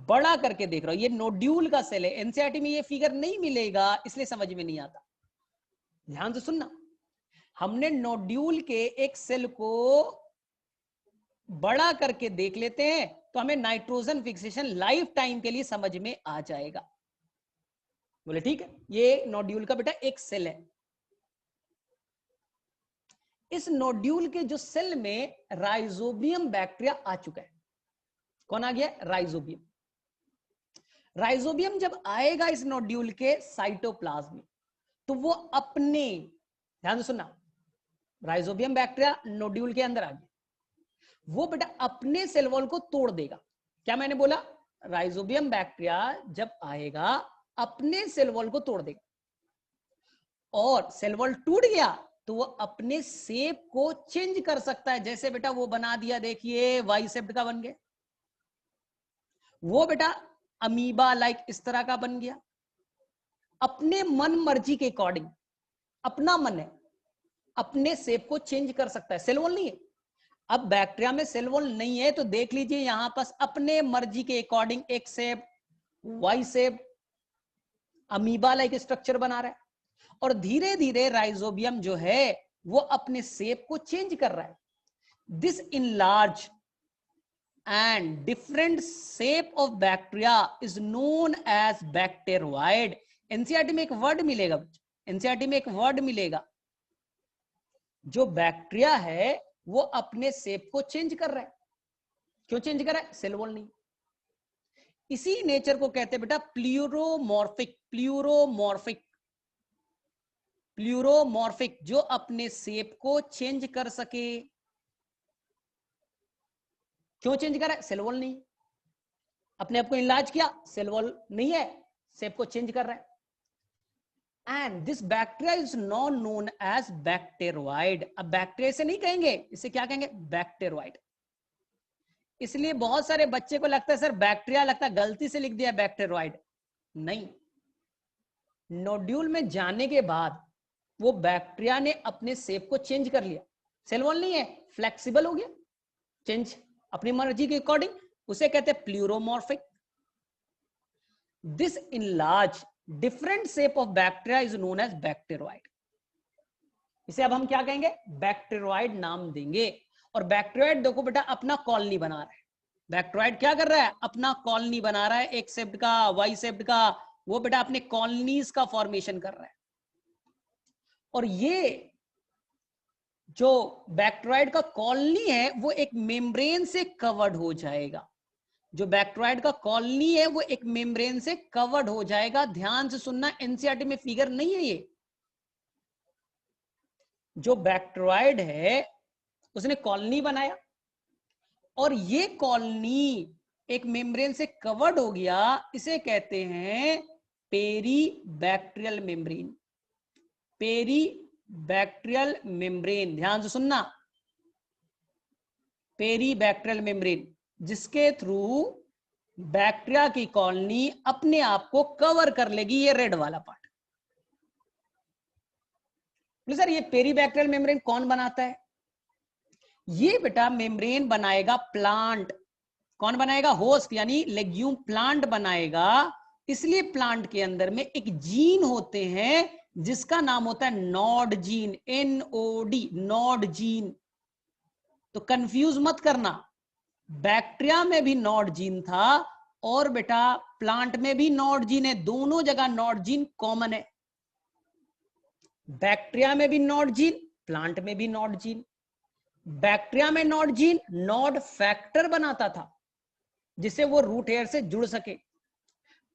बड़ा करके देख रहा हूं। ये नोड्यूल का सेल है, एनसीईआरटी में ये फिगर नहीं मिलेगा, इसलिए समझ में नहीं आता। ध्यान से सुनना, हमने नोड्यूल के एक सेल को बड़ा करके देख लेते हैं, तो हमें नाइट्रोजन फिक्सेशन लाइफ टाइम के लिए समझ में आ जाएगा। बोले ठीक है, ये नोड्यूल का बेटा एक सेल है। इस नोड्यूल के जो सेल में राइजोबियम बैक्टीरिया आ चुका है। कौन आ गया, राइजोबियम। राइजोबियम जब आएगा इस नोड्यूल के साइटोप्लाज्म में, तो वो अपने, ध्यान से सुनना, राइजोबियम बैक्टीरिया नोड्यूल के अंदर आ गया, वो बेटा अपने सेल वॉल को तोड़ देगा। क्या मैंने बोला, राइजोबियम बैक्टीरिया जब आएगा अपने सेल वॉल को तोड़ देगा, और सेल वॉल टूट गया तो वो अपने शेप को चेंज कर सकता है। जैसे बेटा वो बना दिया, देखिए वाई शेप्ड का बन गया, वो बेटा अमीबा लाइक इस तरह का बन गया। अपने मन मर्जी के अकॉर्डिंग, अपना मन है, अपने शेप को चेंज कर सकता है। सेल वॉल नहीं है, अब बैक्टीरिया में सेल वॉल नहीं है, तो देख लीजिए यहां पास अपने मर्जी के अकॉर्डिंग एक shape, Y shape, amoeba like structure बना रहा है। और धीरे धीरे राइजोबियम जो है वो अपने शेप को चेंज कर रहा है। This enlarge and different shape of bacteria is known as bacteroid. NCERT में एक वर्ड मिलेगा, एनसीईआरटी में एक वर्ड मिलेगा, जो बैक्टीरिया है वो अपने शेप को चेंज कर रहा है। क्यों चेंज कर रहा है, सेल वॉल नहीं। इसी नेचर को कहते हैं बेटा प्लूरोमॉर्फिक। प्लूरोमॉर्फिक, प्लूरोमॉर्फिक, जो अपने शेप को चेंज कर सके। क्यों चेंज कर रहा है, सेल वॉल नहीं, अपने आप को इलाज किया, सेल वॉल नहीं है, शेप को चेंज कर रहा है। And this bacteria is non known as bacteroid. अब बैक्टीरिया से नहीं कहेंगे, इसे क्या कहेंगे, बैक्टेरोइड। इसलिए बहुत सारे बच्चे को लगता है सर बैक्टीरिया, लगता है गलती से लिख दिया बैक्टेरोइड। नहीं, नोड्यूल में जाने के बाद वो बैक्टीरिया ने अपने शेप को चेंज कर लिया, सेल वॉल नहीं है, फ्लेक्सिबल हो गया, चेंज अपनी मर्जी के अकॉर्डिंग, उसे कहते हैं pleomorphic. This enlarge different shape of bacteria is known as bacteroid. इसे अब हम क्या कहेंगे, बैक्टेरोइड नाम देंगे। और बैक्टेरोइड देखो बेटा अपना कॉलोनी बना रहा है। बैक्टेरोइड क्या कर रहा है, अपना कॉलोनी बना रहा है, एक शेप्ड का, वाई शेप्ड का, वो बेटा अपने कॉलोनीज का फॉर्मेशन कर रहा है। और ये जो बैक्टेरोइड का कॉलोनी है वो एक मेम्ब्रेन से कवर्ड हो जाएगा। जो बैक्टेरोइड का कॉलोनी है वो एक मेम्ब्रेन से कवर्ड हो जाएगा। ध्यान से सुनना, एनसीईआरटी में फिगर नहीं है ये। जो बैक्टेरोइड है उसने कॉलोनी बनाया, और ये कॉलोनी एक मेम्ब्रेन से कवर्ड हो गया, इसे कहते हैं पेरीबैक्टीरियल मेम्ब्रेन। पेरीबैक्टीरियल मेम्ब्रेन, ध्यान से सुनना, पेरीबैक्टीरियल मेम्ब्रेन, जिसके थ्रू बैक्टीरिया की कॉलोनी अपने आप को कवर कर लेगी, ये रेड वाला पार्ट। सर ये पेरीबैक्टीरियल मेम्ब्रेन कौन बनाता है? ये बेटा मेम्ब्रेन बनाएगा प्लांट। कौन बनाएगा? होस्ट यानी लेग्यूम प्लांट बनाएगा। इसलिए प्लांट के अंदर में एक जीन होते हैं जिसका नाम होता है nod gene, NOD, nod gene. तो कंफ्यूज मत करना, बैक्टीरिया में भी नॉड जीन था और बेटा प्लांट में भी नॉड जीन है, दोनों जगह नॉड जीन कॉमन है। बैक्टीरिया में भी नॉड जीन, प्लांट में भी नॉड जीन। बैक्टीरिया में नॉड जीन नॉड फैक्टर बनाता था जिससे वो रूट हेयर से जुड़ सके।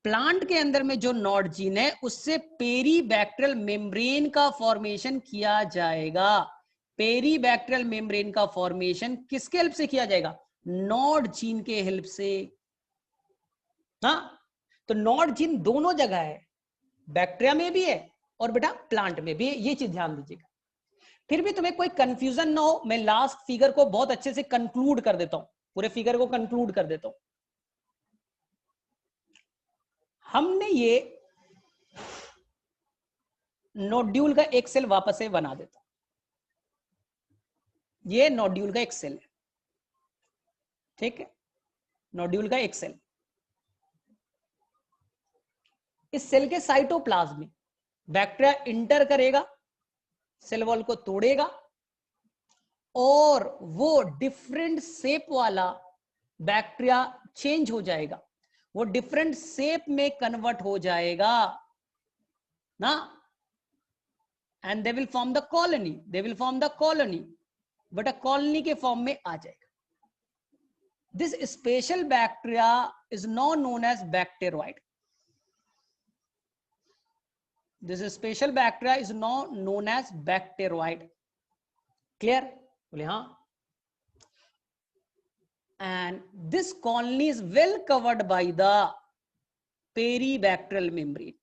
प्लांट के अंदर में जो नॉड जीन है उससे पेरीबैक्टीरियल मेम्ब्रेन का फॉर्मेशन किया जाएगा। पेरीबैक्टीरियल मेम्ब्रेन का फॉर्मेशन किसके हेल्प से किया जाएगा? नॉड जीन के हेल्प से। हाँ, तो नॉड जीन दोनों जगह है, बैक्टीरिया में भी है और बेटा प्लांट में भी है, ये चीज ध्यान दीजिएगा। फिर भी तुम्हें कोई कंफ्यूजन ना हो, मैं लास्ट फिगर को बहुत अच्छे से कंक्लूड कर देता हूं, पूरे फिगर को कंक्लूड कर देता हूं। हमने ये नोड्यूल का एक सेल वापस से बना देता हूं, ये नोड्यूल का एक सेल है, ठीक है, नोड्यूल का एक सेल। इस सेल के साइटोप्लाज्म में बैक्टीरिया इंटर करेगा, सेल वॉल को तोड़ेगा और वो डिफरेंट शेप वाला बैक्टीरिया चेंज हो जाएगा, वो डिफरेंट शेप में कन्वर्ट हो जाएगा ना, and they will form the colony, they will form the colony, but a colony के फॉर्म में आ जाएगा। This special bacteria is now known as bacteroid. This special bacteria is now known as bacteroid. Clear? बोले हाँ. And this colony is well covered by the peribacterial membrane.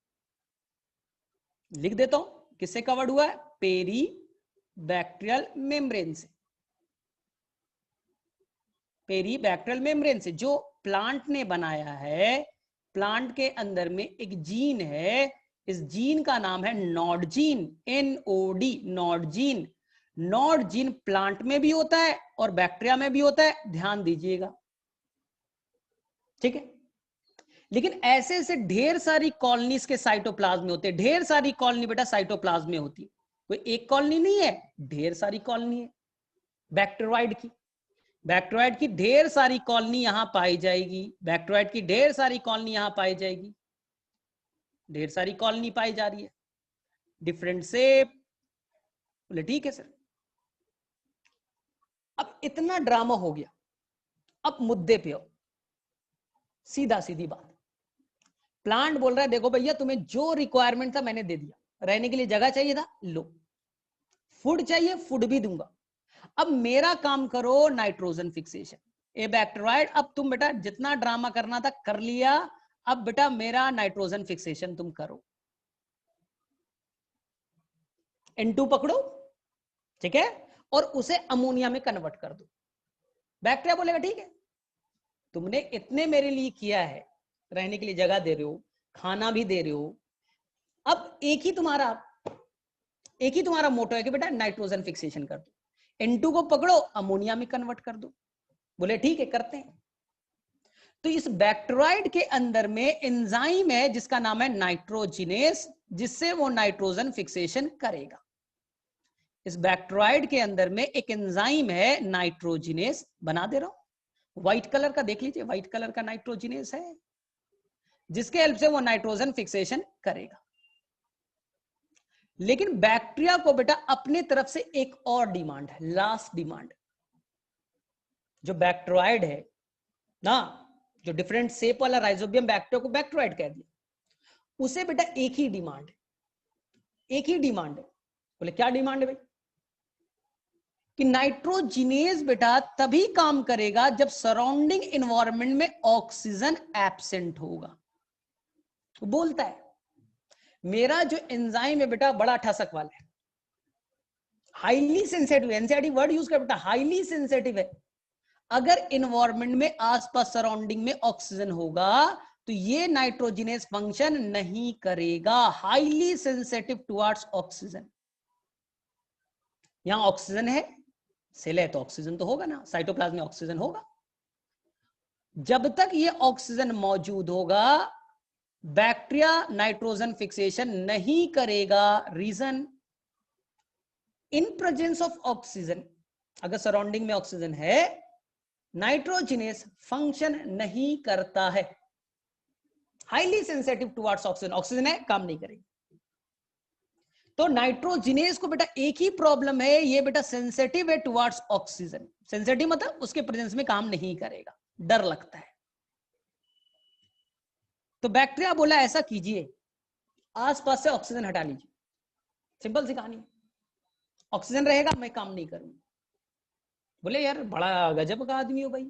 लिख देता हूं, किससे कवर्ड हुआ है? पेरीबैक्टीरियल मेम्ब्रेन से। पेरीबैक्टीरियल मेम्ब्रेन से, जो प्लांट ने बनाया है। प्लांट के अंदर में एक जीन है, इस जीन का नाम है nod gene, NOD, nod gene. Nod gene plant में भी होता है और बैक्टीरिया में भी होता है, ध्यान दीजिएगा, ठीक है। लेकिन ऐसे ऐसे ढेर सारी कॉलोनीज के साइटोप्लाज्म में होते हैं, ढेर सारी कॉलोनी बेटा साइटोप्लाज्म में होती है, कोई एक कॉलोनी नहीं है, ढेर सारी कॉलोनी है बैक्टीरियोइड की। बैक्टीरियोइड की ढेर सारी कॉलोनी यहां पाई जाएगी, बैक्टीरियोइड की ढेर सारी कॉलोनी यहां पाई जाएगी, ढेर सारी कॉलोनी पाई जा रही है, डिफरेंट शेप। बोले ठीक है सर। अब इतना ड्रामा हो गया, अब मुद्दे पे हो, सीधा सीधी बात। प्लांट बोल रहा है देखो भैया तुम्हें जो रिक्वायरमेंट था मैंने दे दिया, रहने के लिए जगह चाहिए था, लो, फूड चाहिए, फूड भी दूंगा, अब मेरा काम करो नाइट्रोजन फिक्सेशन। ए बैक्टीरियोइड, अब तुम बेटा जितना ड्रामा करना था कर लिया, अब बेटा मेरा नाइट्रोजन फिक्सेशन तुम करो, N2 पकड़ो, ठीक है, और उसे अमोनिया में कन्वर्ट कर दो। बैक्टीरिया बोलेगा ठीक है, तुमने इतने मेरे लिए किया है, रहने के लिए जगह दे रहे हो, खाना भी दे रहे हो, अब एक ही तुम्हारा मोटो है कि बेटा नाइट्रोजन फिक्सेशन कर दो, N2 को पकड़ो, अमोनिया में कन्वर्ट कर दो। बोले ठीक है करते हैं। तो इस बैक्टीरियोइड के अंदर में एंजाइम है जिसका नाम है नाइट्रोजिनेस, जिससे वो नाइट्रोजन फिक्सेशन करेगा। इस बैक्टीरियोइड के अंदर में एक एंजाइम है नाइट्रोजिनेस, बना दे रहा हूं, व्हाइट कलर का देख लीजिए, व्हाइट कलर का नाइट्रोजिनेस है, जिसके हेल्प से वो नाइट्रोजन फिक्सेशन करेगा। लेकिन बैक्टीरिया को बेटा अपने तरफ से एक और डिमांड है, लास्ट डिमांड। जो बैक्टीरियोइड है ना, जो डिफरेंट शेप वाला राइजोबियम बैक्टीरिया को बैक्टीरियोइड कह दिया, उसे बेटा एक ही डिमांड है, एक ही डिमांड है। बोले क्या डिमांड है भाई? कि नाइट्रोजिनेज बेटा तभी काम करेगा जब सराउंडिंग एनवायरनमेंट में ऑक्सीजन एब्सेंट होगा। तो बोलता है मेरा जो एंजाइम है बेटा बड़ा ठसक वाला है, highly sensitive, NCERT word use कर बेटा, हाईली सेंसिटिव है। अगर इन्वायरमेंट में आसपास सराउंडिंग में ऑक्सीजन होगा तो ये नाइट्रोजिनेस फंक्शन नहीं करेगा, हाईली सेंसिटिव टुवर्ड्स ऑक्सीजन। यहां ऑक्सीजन है, सेल है तो ऑक्सीजन तो होगा ना, साइटोप्लाज्म में ऑक्सीजन होगा। जब तक ये ऑक्सीजन मौजूद होगा बैक्टीरिया नाइट्रोजन फिक्सेशन नहीं करेगा। Reason, in presence of oxygen, अगर सराउंडिंग में ऑक्सीजन है नाइट्रोजिनेस फंक्शन नहीं करता है, highly sensitive towards oxygen, oxygen है काम नहीं करेगी। तो नाइट्रोजिनेस को बेटा एक ही प्रॉब्लम है, ये बेटा सेंसिटिव है टुवर्ड्स ऑक्सीजन। सेंसिटिव मतलब उसके प्रेजेंस में काम नहीं करेगा, डर लगता है। तो बैक्टीरिया बोला ऐसा कीजिए, आसपास से ऑक्सीजन हटा लीजिए, सिंपल सी कहानी, ऑक्सीजन रहेगा मैं काम नहीं करूंगा। बोले यार बड़ा गजब का आदमी हो भाई।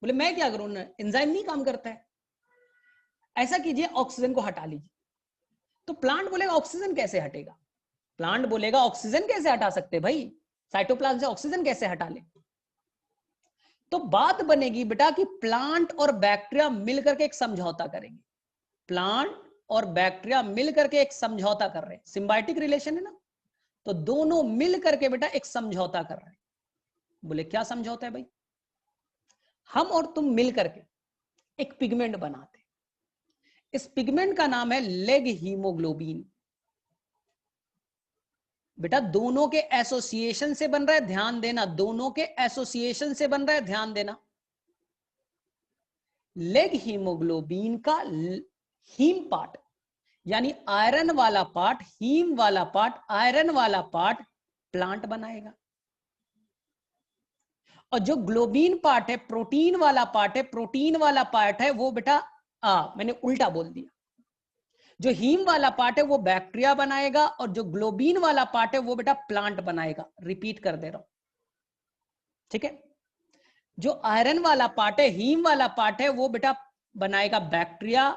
बोले मैं क्या करूं, एंजाइम नहीं काम करता है। ऐसा कीजिए ऑक्सीजन को हटा लीजिए। तो प्लांट बोलेगा ऑक्सीजन कैसे हटेगा, प्लांट बोलेगा ऑक्सीजन कैसे हटा सकते भाई, साइटोप्लाज्म से ऑक्सीजन कैसे हटा ले। तो बात बनेगी बेटा कि प्लांट और बैक्टीरिया मिलकर के एक समझौता करेंगे, प्लांट और बैक्टीरिया मिलकर के एक समझौता कर रहे हैं, सिम्बायोटिक रिलेशन है ना, तो दोनों मिल करके बेटा एक समझौता कर रहे हैं। बोले क्या समझौता है भाई, हम और तुम मिल करके एक पिगमेंट बनाते, इस पिगमेंट का नाम है लेग हीमोग्लोबिन। बेटा दोनों के एसोसिएशन से बन रहा है, ध्यान देना, दोनों के एसोसिएशन से बन रहा है, ध्यान देना। लेग हीमोग्लोबिन का हीम पार्ट यानी आयरन वाला पार्ट, हीम वाला पार्ट, आयरन वाला पार्ट प्लांट बनाएगा, और जो ग्लोबिन पार्ट है, प्रोटीन वाला पार्ट है, प्रोटीन वाला पार्ट है वो बेटा मैंने उल्टा बोल दिया, जो हीम वाला पार्ट है वो बैक्टीरिया बनाएगा, और जो ग्लोबिन वाला पार्ट है वो बेटा प्लांट बनाएगा। रिपीट कर दे रहा हूं, ठीक है। जो आयरन वाला पार्ट है, हीम वाला पार्ट है वो बेटा बनाएगा बैक्टीरिया,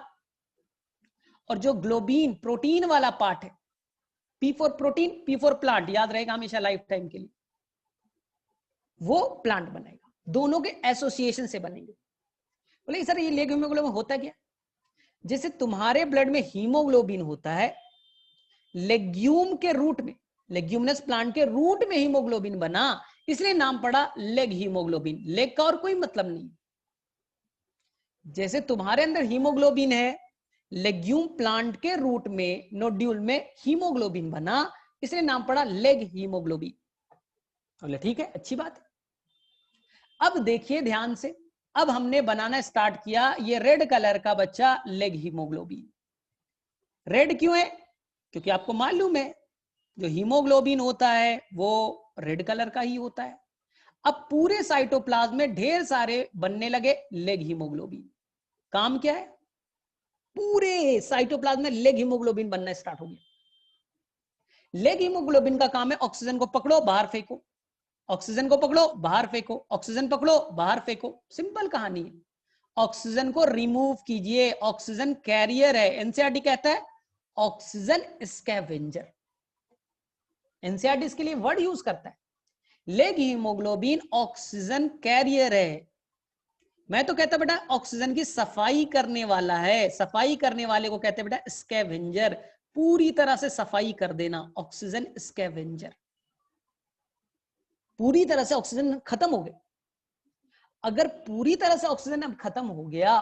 और जो ग्लोबिन प्रोटीन वाला पार्ट है, P for protein, P for plant, याद रहेगा हमेशा लाइफ टाइम के लिए, वो प्लांट बनेगा। दोनों के एसोसिएशन से बनेंगे। बोले सर ये लेग हीमोग्लोबिन होता क्या, जैसे तुम्हारे ब्लड में हीमोग्लोबिन होता है, लेग्यूम के रूट में, लेग्यूमिनस प्लांट के रूट में हीमोग्लोबिन बना, इसलिए नाम पड़ा लेग हीमोग्लोबिन। लेग का और कोई मतलब नहीं, जैसे तुम्हारे अंदर हीमोग्लोबिन है, लेग्यूम प्लांट के रूट में नोड्यूल में हीमोग्लोबिन बना, इसलिए नाम पड़ा लेग हीमोग्लोबिन। बोले ठीक है, अच्छी बात है। अब देखिए ध्यान से, अब हमने बनाना स्टार्ट किया ये रेड कलर का बच्चा लेग हीमोग्लोबिन। रेड क्यों है, क्योंकि आपको मालूम है जो हीमोग्लोबिन होता है वो रेड कलर का ही होता है। अब पूरे साइटोप्लाज्म में ढेर सारे बनने लगे लेग हीमोग्लोबिन। काम क्या है, पूरे साइटोप्लाज्म में लेग हीमोग्लोबिन बनना स्टार्ट हो गया। लेग हीमोग्लोबिन का काम है ऑक्सीजन को पकड़ो बाहर फेंको, ऑक्सीजन को पकड़ो बाहर फेंको, ऑक्सीजन पकड़ो बाहर फेंको, सिंपल कहानी है। ऑक्सीजन को रिमूव कीजिए, ऑक्सीजन कैरियर है, एनसीईआरटी कहता है ऑक्सीजन स्कैवेंजर, एनसीईआरटी इसके लिए वर्ड यूज करता है। लेग हीमोग्लोबिन ऑक्सीजन कैरियर है, मैं तो कहता बेटा ऑक्सीजन की सफाई करने वाला है, सफाई करने वाले को कहते हैं बेटा स्कैवेंजर, पूरी तरह से सफाई कर देना, ऑक्सीजन स्कैवेंजर। पूरी तरह से ऑक्सीजन खत्म हो गया, अगर पूरी तरह से ऑक्सीजन अब खत्म हो गया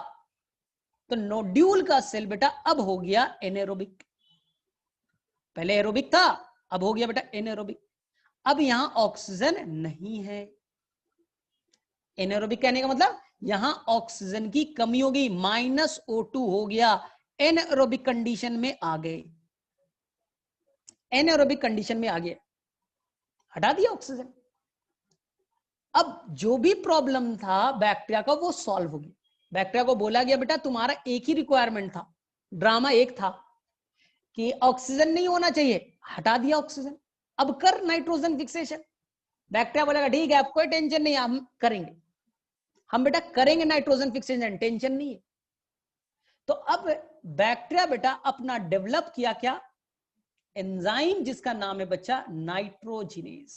तो नोड्यूल का सेल बेटा अब हो गया एनेरोबिक। पहले एरोबिक था, अब हो गया बेटा एनेरोबिक। अब यहां ऑक्सीजन नहीं है, एनेरोबिक कहने का मतलब यहां ऑक्सीजन की कमी हो गई, -O2 हो गया, एनएरोबिक कंडीशन में आ गए, एनएरोबिक कंडीशन में आ गए, हटा दिया ऑक्सीजन। अब जो भी प्रॉब्लम था बैक्टीरिया का वो सॉल्व हो गया। बैक्टीरिया को बोला गया बेटा तुम्हारा एक ही रिक्वायरमेंट था, ड्रामा एक था कि ऑक्सीजन नहीं होना चाहिए, हटा दिया ऑक्सीजन, अब कर नाइट्रोजन फिक्सेशन। बैक्टीरिया बोलेगा ठीक है आप कोई टेंशन नहीं, हम करेंगे, हम बेटा करेंगे नाइट्रोजन फिक्सेशन, टेंशन नहीं है। तो अब बैक्टीरिया बेटा अपना डेवलप किया क्या, एंजाइम जिसका नाम है बच्चा नाइट्रोजिनेज।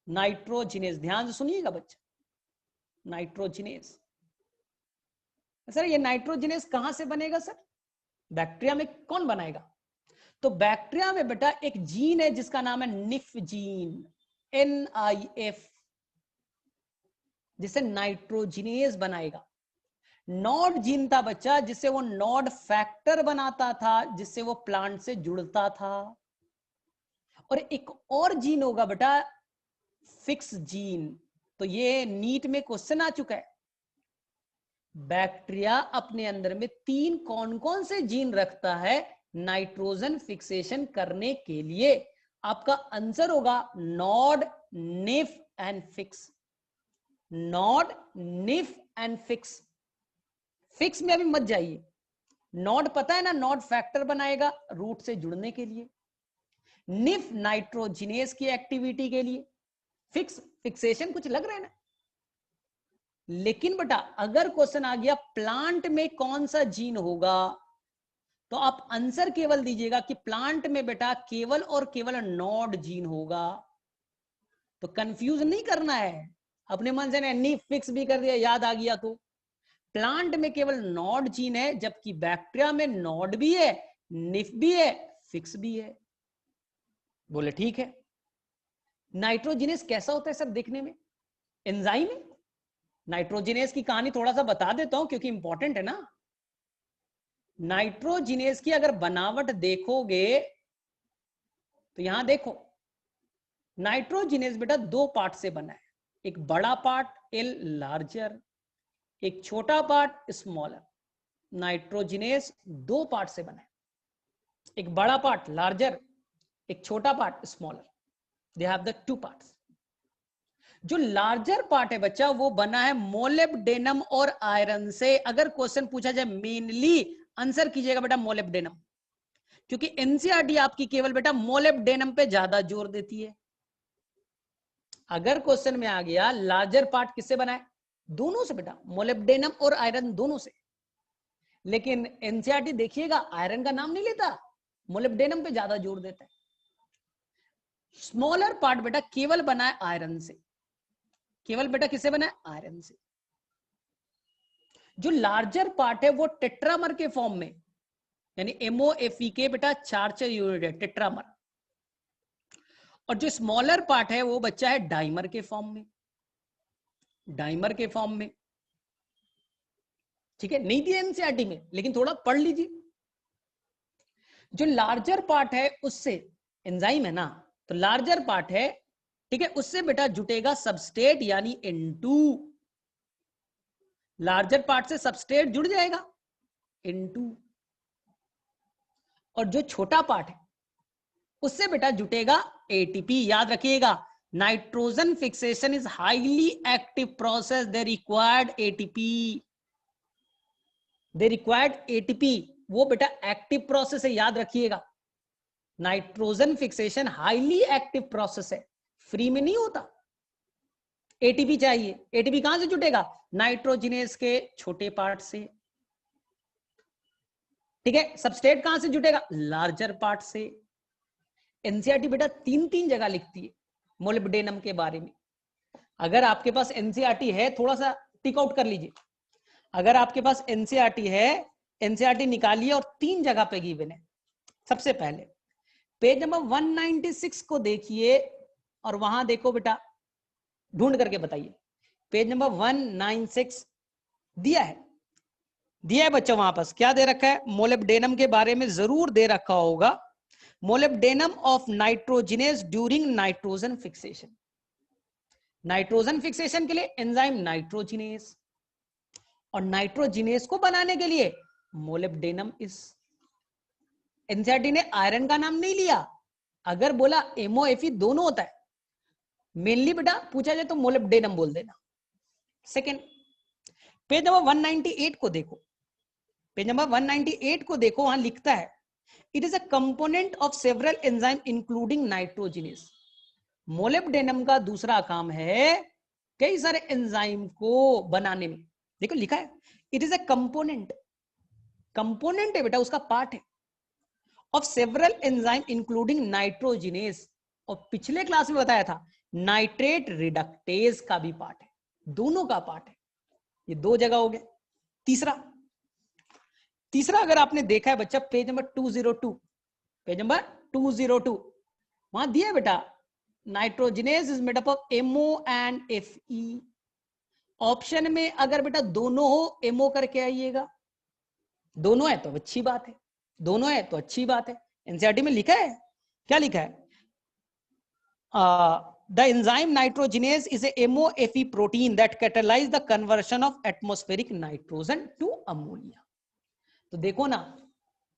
नाइट्रोजिनेज, ध्यान से सुनिएगा बच्चा, नाइट्रोजिनेज। सर ये नाइट्रोजिनेज कहां से बनेगा सर? बैक्टीरिया में कौन बनाएगा? तो बैक्टीरिया में बेटा एक जीन है जिसका नाम है निफ जीन, NIF, जिसे नाइट्रोजिनेज बनाएगा। नॉड जीन था बच्चा, जिससे वो नॉड फैक्टर बनाता था, जिससे वो प्लांट से जुड़ता था। और एक और जीन होगा बेटा फिक्स जीन। तो ये नीट में क्वेश्चन आ चुका है, बैक्टीरिया अपने अंदर में 3 कौन कौन से जीन रखता है नाइट्रोजन फिक्सेशन करने के लिए? आपका आंसर होगा nod, nif and fix. Nod, nif and fix. Fix में अभी मत जाइए। नॉड पता है ना, नॉड फैक्टर बनाएगा रूट से जुड़ने के लिए। निफ नाइट्रोजिनेज की एक्टिविटी के लिए। फिक्स, फिक्सेशन कुछ लग रहा है ना। लेकिन बेटा अगर क्वेश्चन आ गया प्लांट में कौन सा जीन होगा, तो आप आंसर केवल दीजिएगा कि प्लांट में बेटा केवल और केवल नॉड जीन होगा। तो कंफ्यूज नहीं करना है अपने मन से, निफ फिक्स भी कर दिया याद आ गया तो। प्लांट में केवल नॉड जीन है, जबकि बैक्टीरिया में नॉड भी है, निफ भी है, फिक्स भी है। बोले ठीक है। नाइट्रोजिनेस कैसा होता है सर देखने में? एंजाइम है। नाइट्रोजिनेस की कहानी थोड़ा सा बता देता हूं क्योंकि इंपॉर्टेंट है ना। नाइट्रोजिनेस की अगर बनावट देखोगे तो यहां देखो, नाइट्रोजिनेस बेटा 2 पार्ट से बना है। एक बड़ा पार्ट एल लार्जर, एक छोटा पार्ट स्मॉलर। नाइट्रोजिनेस 2 पार्ट से बना है, एक बड़ा पार्ट लार्जर, एक छोटा part smaller. They have the 2 parts. जो लार्जर पार्ट है बच्चा वो बना है मोलिब्डेनम और आयरन से। अगर क्वेश्चन पूछा जाए मेनली आंसर कीजिएगा बेटा मोलिब्डेनम, क्योंकि एनसीईआरटी आपकी केवल बेटा मोलिब्डेनम पे ज्यादा जोर देती है। अगर क्वेश्चन में आ गया लार्जर पार्ट किससे बना है? दोनों से बेटा, मोलिब्डेनम और आयरन दोनों से। लेकिन एनसीईआरटी देखिएगा आयरन का नाम नहीं लेता, मोलिब्डेनम पे ज्यादा जोर देता है। स्मॉलर पार्ट बेटा केवल बना है आयरन से। केवल बेटा किससे बना है? आयरन से। जो लार्जर पार्ट है वो टेट्रामर के फॉर्म में, यानी MOFE के बेटा 4 यूनिट है टेट्रामर। और जो स्मॉलर पार्ट है वो बच्चा है डाइमर के फॉर्म में। डाइमर के फॉर्म में, ठीक है, नहीं दिया एनसीईआरटी में लेकिन थोड़ा पढ़ लीजिए। जो लार्जर पार्ट है उससे, एंजाइम है ना, तो लार्जर पार्ट है, ठीक है, उससे बेटा जुटेगा सबस्ट्रेट यानी N2। लार्जर पार्ट से सबस्ट्रेट जुड़ जाएगा N2। और जो छोटा पार्ट है उससे बेटा जुटेगा ATP। याद रखिएगा, nitrogen fixation is highly active process, they required ATP। They required ATP, वो बेटा एक्टिव प्रोसेस है, याद रखिएगा। Nitrogen fixation highly active process है, फ्री में नहीं होता। ATP चाहिए। ATP कहां से जुटेगा? नाइट्रोजिनेस के छोटे पार्ट से, ठीक है। सबस्ट्रेट कहां से जुटेगा? लार्जर पार्ट से। एनसीईआरटी बेटा 3 जगह लिखती है मोलिब्डेनम के बारे में। अगर आपके पास एनसीईआरटी है, थोड़ा सा टिक आउट कर लीजिए। अगर आपके पास एनसीईआरटी है, एनसीईआरटी निकालिए और 3 जगह पे गिवन है। सबसे पहले पेज नंबर 196 को देखिए और वहां देखो बेटा, ढूंढ करके बताइए। पेज नंबर 196 दिया है, दिया है बच्चा। वहां पास क्या दे रखा है? मोलिब्डेनम के बारे में जरूर दे रखा होगा। Molybdenum of nitrogenase during nitrogen fixation. Nitrogen fixation के लिए एंजाइम नाइट्रोजिनेज, और नाइट्रोजिनेज को बनाने के लिए मोलिब्डेनम इस। एनसीईआरटी ने आयरन का नाम नहीं लिया। अगर बोला MOFE दोनों होता है, मेनली बेटा पूछा जाए तो मोलिब्डेनम बोल देना। सेकेंड, पेज नंबर 198 को देखो। पेज नंबर 198 को देखो, वहां लिखता है it is a component of several enzyme including nitrogenase. Molybdenum का दूसरा काम है कई सारे एंजाइम को बनाने में। देखो लिखा है it is a component. Component है बेटा, उसका पार्ट है। Of several enzyme including nitrogenous, और पिछले क्लास में बताया था नाइट्रेट रिडक्टेज का भी पार्ट है, दोनों का पार्ट है। ये दो जगह हो गया। तीसरा अगर आपने देखा है बच्चा पेज नंबर 202, पेज नंबर 202 वहां दिया है बेटा, nitrogenase is made up of MO and FE. Option में अगर बेटा दोनों हो एमओ करके आइएगा, दोनों है तो अच्छी बात है, दोनों है तो अच्छी बात है। एनसीईआरटी में लिखा है, क्या लिखा है? The enzyme nitrogenase is a MOFE protein that catalyse the conversion of atmospheric nitrogen to ammonia. तो देखो ना,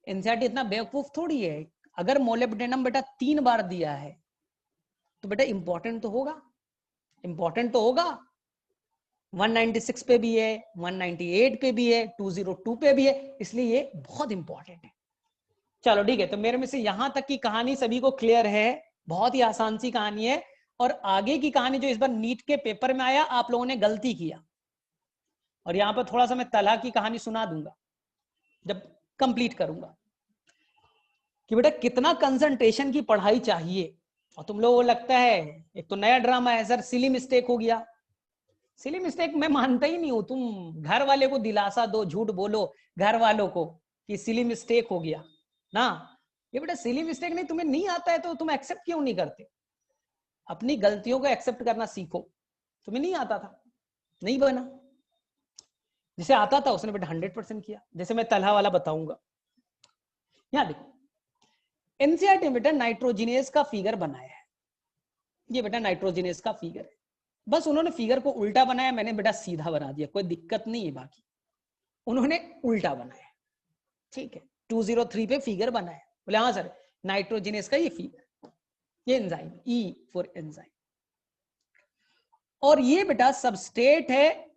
एनसीईआरटी इतना बेवकूफ थोड़ी है। अगर मोलिब्डेनम बेटा 3 बार दिया है तो बेटा इंपॉर्टेंट तो होगा, इंपॉर्टेंट तो होगा। 196 पे भी है, 198 पे भी है, 202 पे भी है, इसलिए ये बहुत इंपॉर्टेंट है। चलो ठीक है, तो मेरे में से यहां तक की कहानी सभी को क्लियर है, बहुत ही आसान सी कहानी है। और आगे की कहानी जो इस बार नीट के पेपर में आया, आप लोगों ने गलती किया, और यहां पर थोड़ा सा मैं तलहा की कहानी सुना दूंगा जब कंप्लीट करूंगा, कि बेटा कितना कंसंट्रेशन की पढ़ाई चाहिए। और तुम लोगों को लगता है एक तो नया ड्रामा है सर, सिली मिस्टेक हो गया। सिली मिस्टेक मैं मानता ही नहीं हूं। तुम घर वाले को दिलासा दो, झूठ बोलो घर वालों को कि सिली मिस्टेक हो गया ना। ये बेटा सिली मिस्टेक नहीं, तुम्हें नहीं आता है तो तुम एक्सेप्ट क्यों नहीं करते? अपनी गलतियों को एक्सेप्ट करना सीखो। तुम्हें नहीं आता था, नहीं बना, जिसे आता था उसने बेटा 100% किया। जैसे मैं तलहा वाला बताऊंगा, यहां देखो, एनसीईआरटी बेटा नाइट्रोजिनेज का फिगर बनाया है। ये बेटा नाइट्रोजिनेज का फिगर है, बस उन्होंने फिगर को उल्टा बनाया, मैंने बेटा सीधा बना दिया, कोई दिक्कत नहीं है। बाकी उन्होंने उल्टा बनाया, ठीक है। 203 पे फिगर बनाया, बोले हाँ सर नाइट्रोजिनेज का ये फिगर, ये एंजाइम ई फॉर एंजाइम। और ये बेटा सबस्ट्रेट है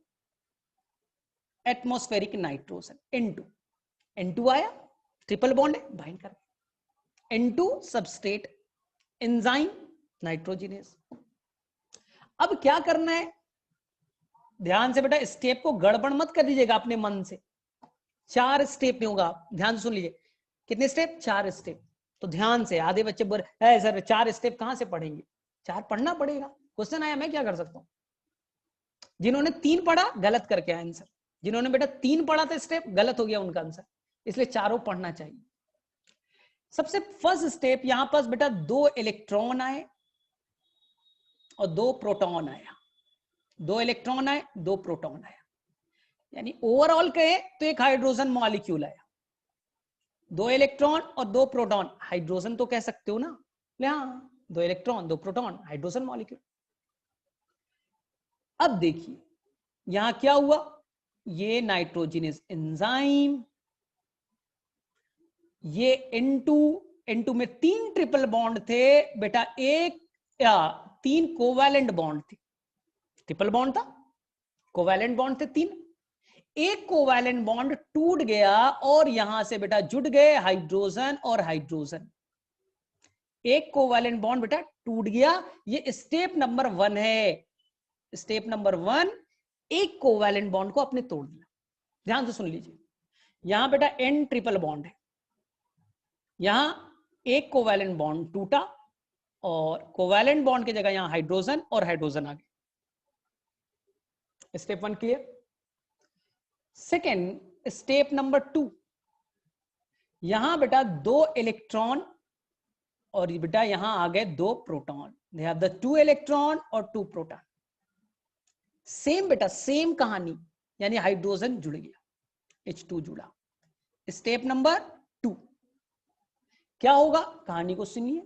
एटमॉस्फेरिक नाइट्रोजन N2। N2 आया, ट्रिपल बॉन्ड है, बाइंड कर N2 सबस्ट्रेट, एंजाइम नाइट्रोजिनेज। अब क्या करना है, ध्यान से बेटा स्टेप को गड़बड़ मत कर दीजिएगा अपने मन से। 4 स्टेप में होगा, ध्यान सुन लीजिए। कितने स्टेप? 4 स्टेप। तो ध्यान से, आधे बच्चे बोल रहे सर 4 स्टेप कहां से पढ़ेंगे? 4 पढ़ना पड़ेगा, क्वेश्चन आया, मैं क्या कर सकता हूं। जिन्होंने 3 पढ़ा गलत करके आया आंसर, जिन्होंने बेटा 3 पढ़ा था स्टेप गलत हो गया उनका आंसर, इसलिए चारों पढ़ना चाहिए। सबसे फर्स्ट स्टेप, यहां पास बेटा 2 इलेक्ट्रॉन आए और 2 प्रोटॉन आया, 2 इलेक्ट्रॉन आए 2 प्रोटॉन आया, यानी ओवरऑल कहे तो एक हाइड्रोजन मॉलिक्यूल आया। 2 इलेक्ट्रॉन और 2 प्रोटॉन, हाइड्रोजन तो कह सकते हो ना, हाँ 2 इलेक्ट्रॉन 2 प्रोटॉन, हाइड्रोजन मॉलिक्यूल। अब देखिए यहां क्या हुआ, ये नाइट्रोजिनेज एंजाइम, ये N2 में 3 ट्रिपल बॉन्ड थे बेटा, एक या 3 कोवैलेंट बॉन्ड थे। ट्रिपल बॉन्ड था, कोवैलेंट बॉन्ड थे 3। एक कोवैलेंट बॉन्ड टूट गया और यहां से बेटा जुड़ गए हाइड्रोजन और हाइड्रोजन। एक कोवैलेंट बॉन्ड बेटा टूट गया, ये स्टेप नंबर 1 है। स्टेप नंबर 1, एक कोवैलेंट बॉन्ड को आपने तोड़ दिया। ध्यान से सुन लीजिए, यहां बेटा N ट्रिपल बॉन्ड है, यहां एक कोवैलेंट बॉन्ड टूटा और कोवैलेंट बॉन्ड की जगह यहां हाइड्रोजन और हाइड्रोजन आ गए। Step 1 clear. Second step number 2, यहां बेटा 2 इलेक्ट्रॉन और बेटा यहां आ गए 2 proton. They have the 2 electron और 2 प्रोटॉन। सेम बेटा सेम कहानी, यानी हाइड्रोजन जुड़ गया, H2 जुड़ा। स्टेप नंबर 2 क्या होगा, कहानी को सुनिए,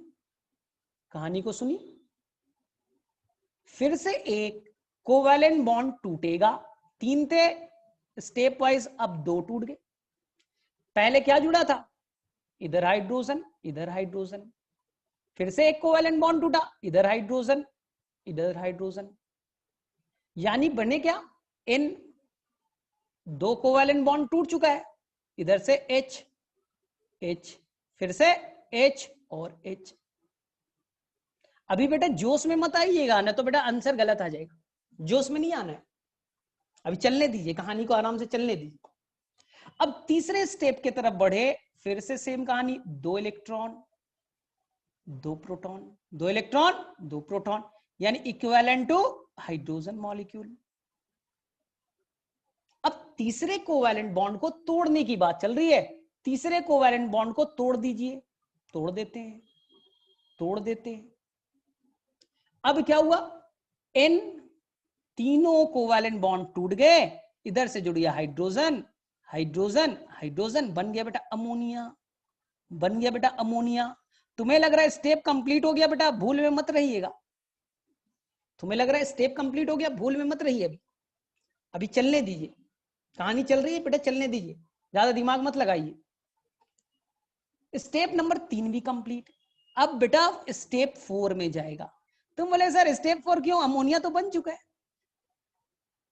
कहानी को सुनिए। फिर से एक कोवैलेंट बॉन्ड टूटेगा, 3 थे, स्टेप वाइज अब 2 टूट गए। पहले क्या जुड़ा था, इधर हाइड्रोजन इधर हाइड्रोजन, फिर से एक कोवैलेंट बॉन्ड टूटा, इधर हाइड्रोजन इधर हाइड्रोजन, यानी बने क्या, इन 2 कोवैलेंट बॉन्ड टूट चुका है, इधर से H H, फिर से H और H। अभी बेटा जोश में मत आइएगा, ना तो बेटा आंसर गलत आ जाएगा। जोश में नहीं आना है, अभी चलने दीजिए, कहानी को आराम से चलने दीजिए। अब तीसरे स्टेप की तरफ बढ़े, फिर से सेम कहानी, 2 इलेक्ट्रॉन 2 प्रोटॉन, 2 इलेक्ट्रॉन 2 प्रोटॉन, यानी इक्विवेलेंट टू हाइड्रोजन मॉलिक्यूल। अब तीसरे कोवैलेंट बॉन्ड को तोड़ने की बात चल रही है, तीसरे कोवैलेंट बॉन्ड को तोड़ दीजिए, तोड़ देते हैं, तोड़ देते हैं। अब क्या हुआ, इन तीनों कोवैलेंट बॉन्ड टूट गए, इधर से जुड़ गया हाइड्रोजन, हाइड्रोजन हाइड्रोजन, बन गया बेटा अमोनिया, बन गया बेटा अमोनिया। तुम्हें लग रहा है स्टेप कंप्लीट हो गया बेटा, भूल में मत रहिएगा। तुम्हें लग रहा है स्टेप कंप्लीट हो गया, भूल में मत रहिए। अभी चलने दीजिए, कहानी चल रही है बेटा, चलने दीजिए, ज्यादा दिमाग मत लगाइए। स्टेप नंबर 3 भी कंप्लीट। अब बेटा स्टेप 4 में जाएगा। तुम बोले सर स्टेप 4 क्यों, अमोनिया तो बन चुका है।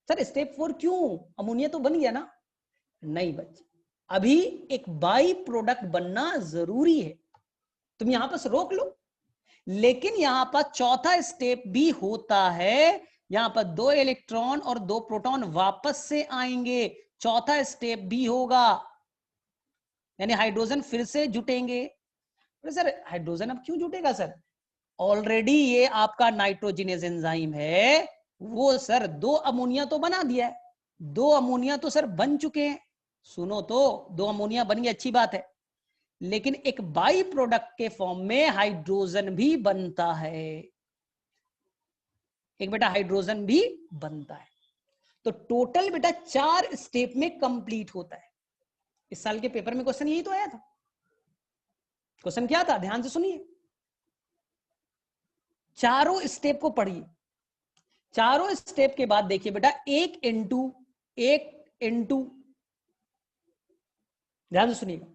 सर स्टेप 4 क्यों, अमोनिया तो बन गया ना। नहीं बच्चे, अभी एक बाई प्रोडक्ट बनना जरूरी है, तुम यहां पर रोक लो। लेकिन यहां पर चौथा स्टेप भी होता है, यहां पर 2 इलेक्ट्रॉन और 2 प्रोटॉन वापस से आएंगे, चौथा स्टेप भी होगा, यानी हाइड्रोजन फिर से जुटेंगे। सर हाइड्रोजन अब क्यों जुटेगा सर, ऑलरेडी ये आपका नाइट्रोजिनेज एंजाइम है, वो सर 2 अमोनिया तो बना दिया है, 2 अमोनिया तो सर बन चुके हैं। सुनो तो, 2 अमोनिया बन गई, अच्छी बात है, लेकिन एक बाई प्रोडक्ट के फॉर्म में हाइड्रोजन भी बनता है, एक बेटा हाइड्रोजन भी बनता है। तो टोटल बेटा 4 स्टेप में कंप्लीट होता है। इस साल के पेपर में क्वेश्चन यही तो आया था। क्वेश्चन क्या था, ध्यान से सुनिए, चारों स्टेप को पढ़िए। चारों स्टेप के बाद देखिए बेटा, एक इंटू, ध्यान से सुनिएगा,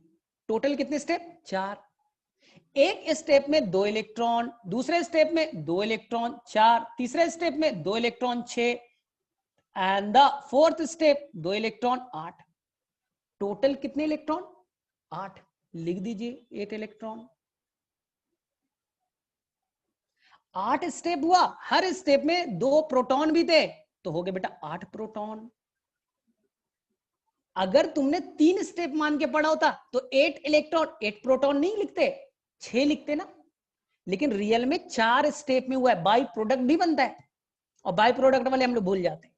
टोटल कितने स्टेप, 4। एक स्टेप में 2 इलेक्ट्रॉन, दूसरे स्टेप में 2 इलेक्ट्रॉन 4, तीसरे स्टेप में 2 electron 6, and the fourth step 2 electron 8। Total कितने इलेक्ट्रॉन, 8। लिख दीजिए 8 इलेक्ट्रॉन। 8 स्टेप हुआ, हर स्टेप में 2 प्रोटॉन भी थे, तो हो गए बेटा 8 प्रोटॉन। अगर तुमने 3 स्टेप मान के पढ़ा होता तो 8 इलेक्ट्रॉन 8 प्रोटॉन नहीं लिखते, 6 लिखते ना। लेकिन रियल में 4 स्टेप में हुआ है, बाई प्रोडक्ट भी बनता है, और बाई प्रोडक्ट वाले हम लोग भूल जाते हैं।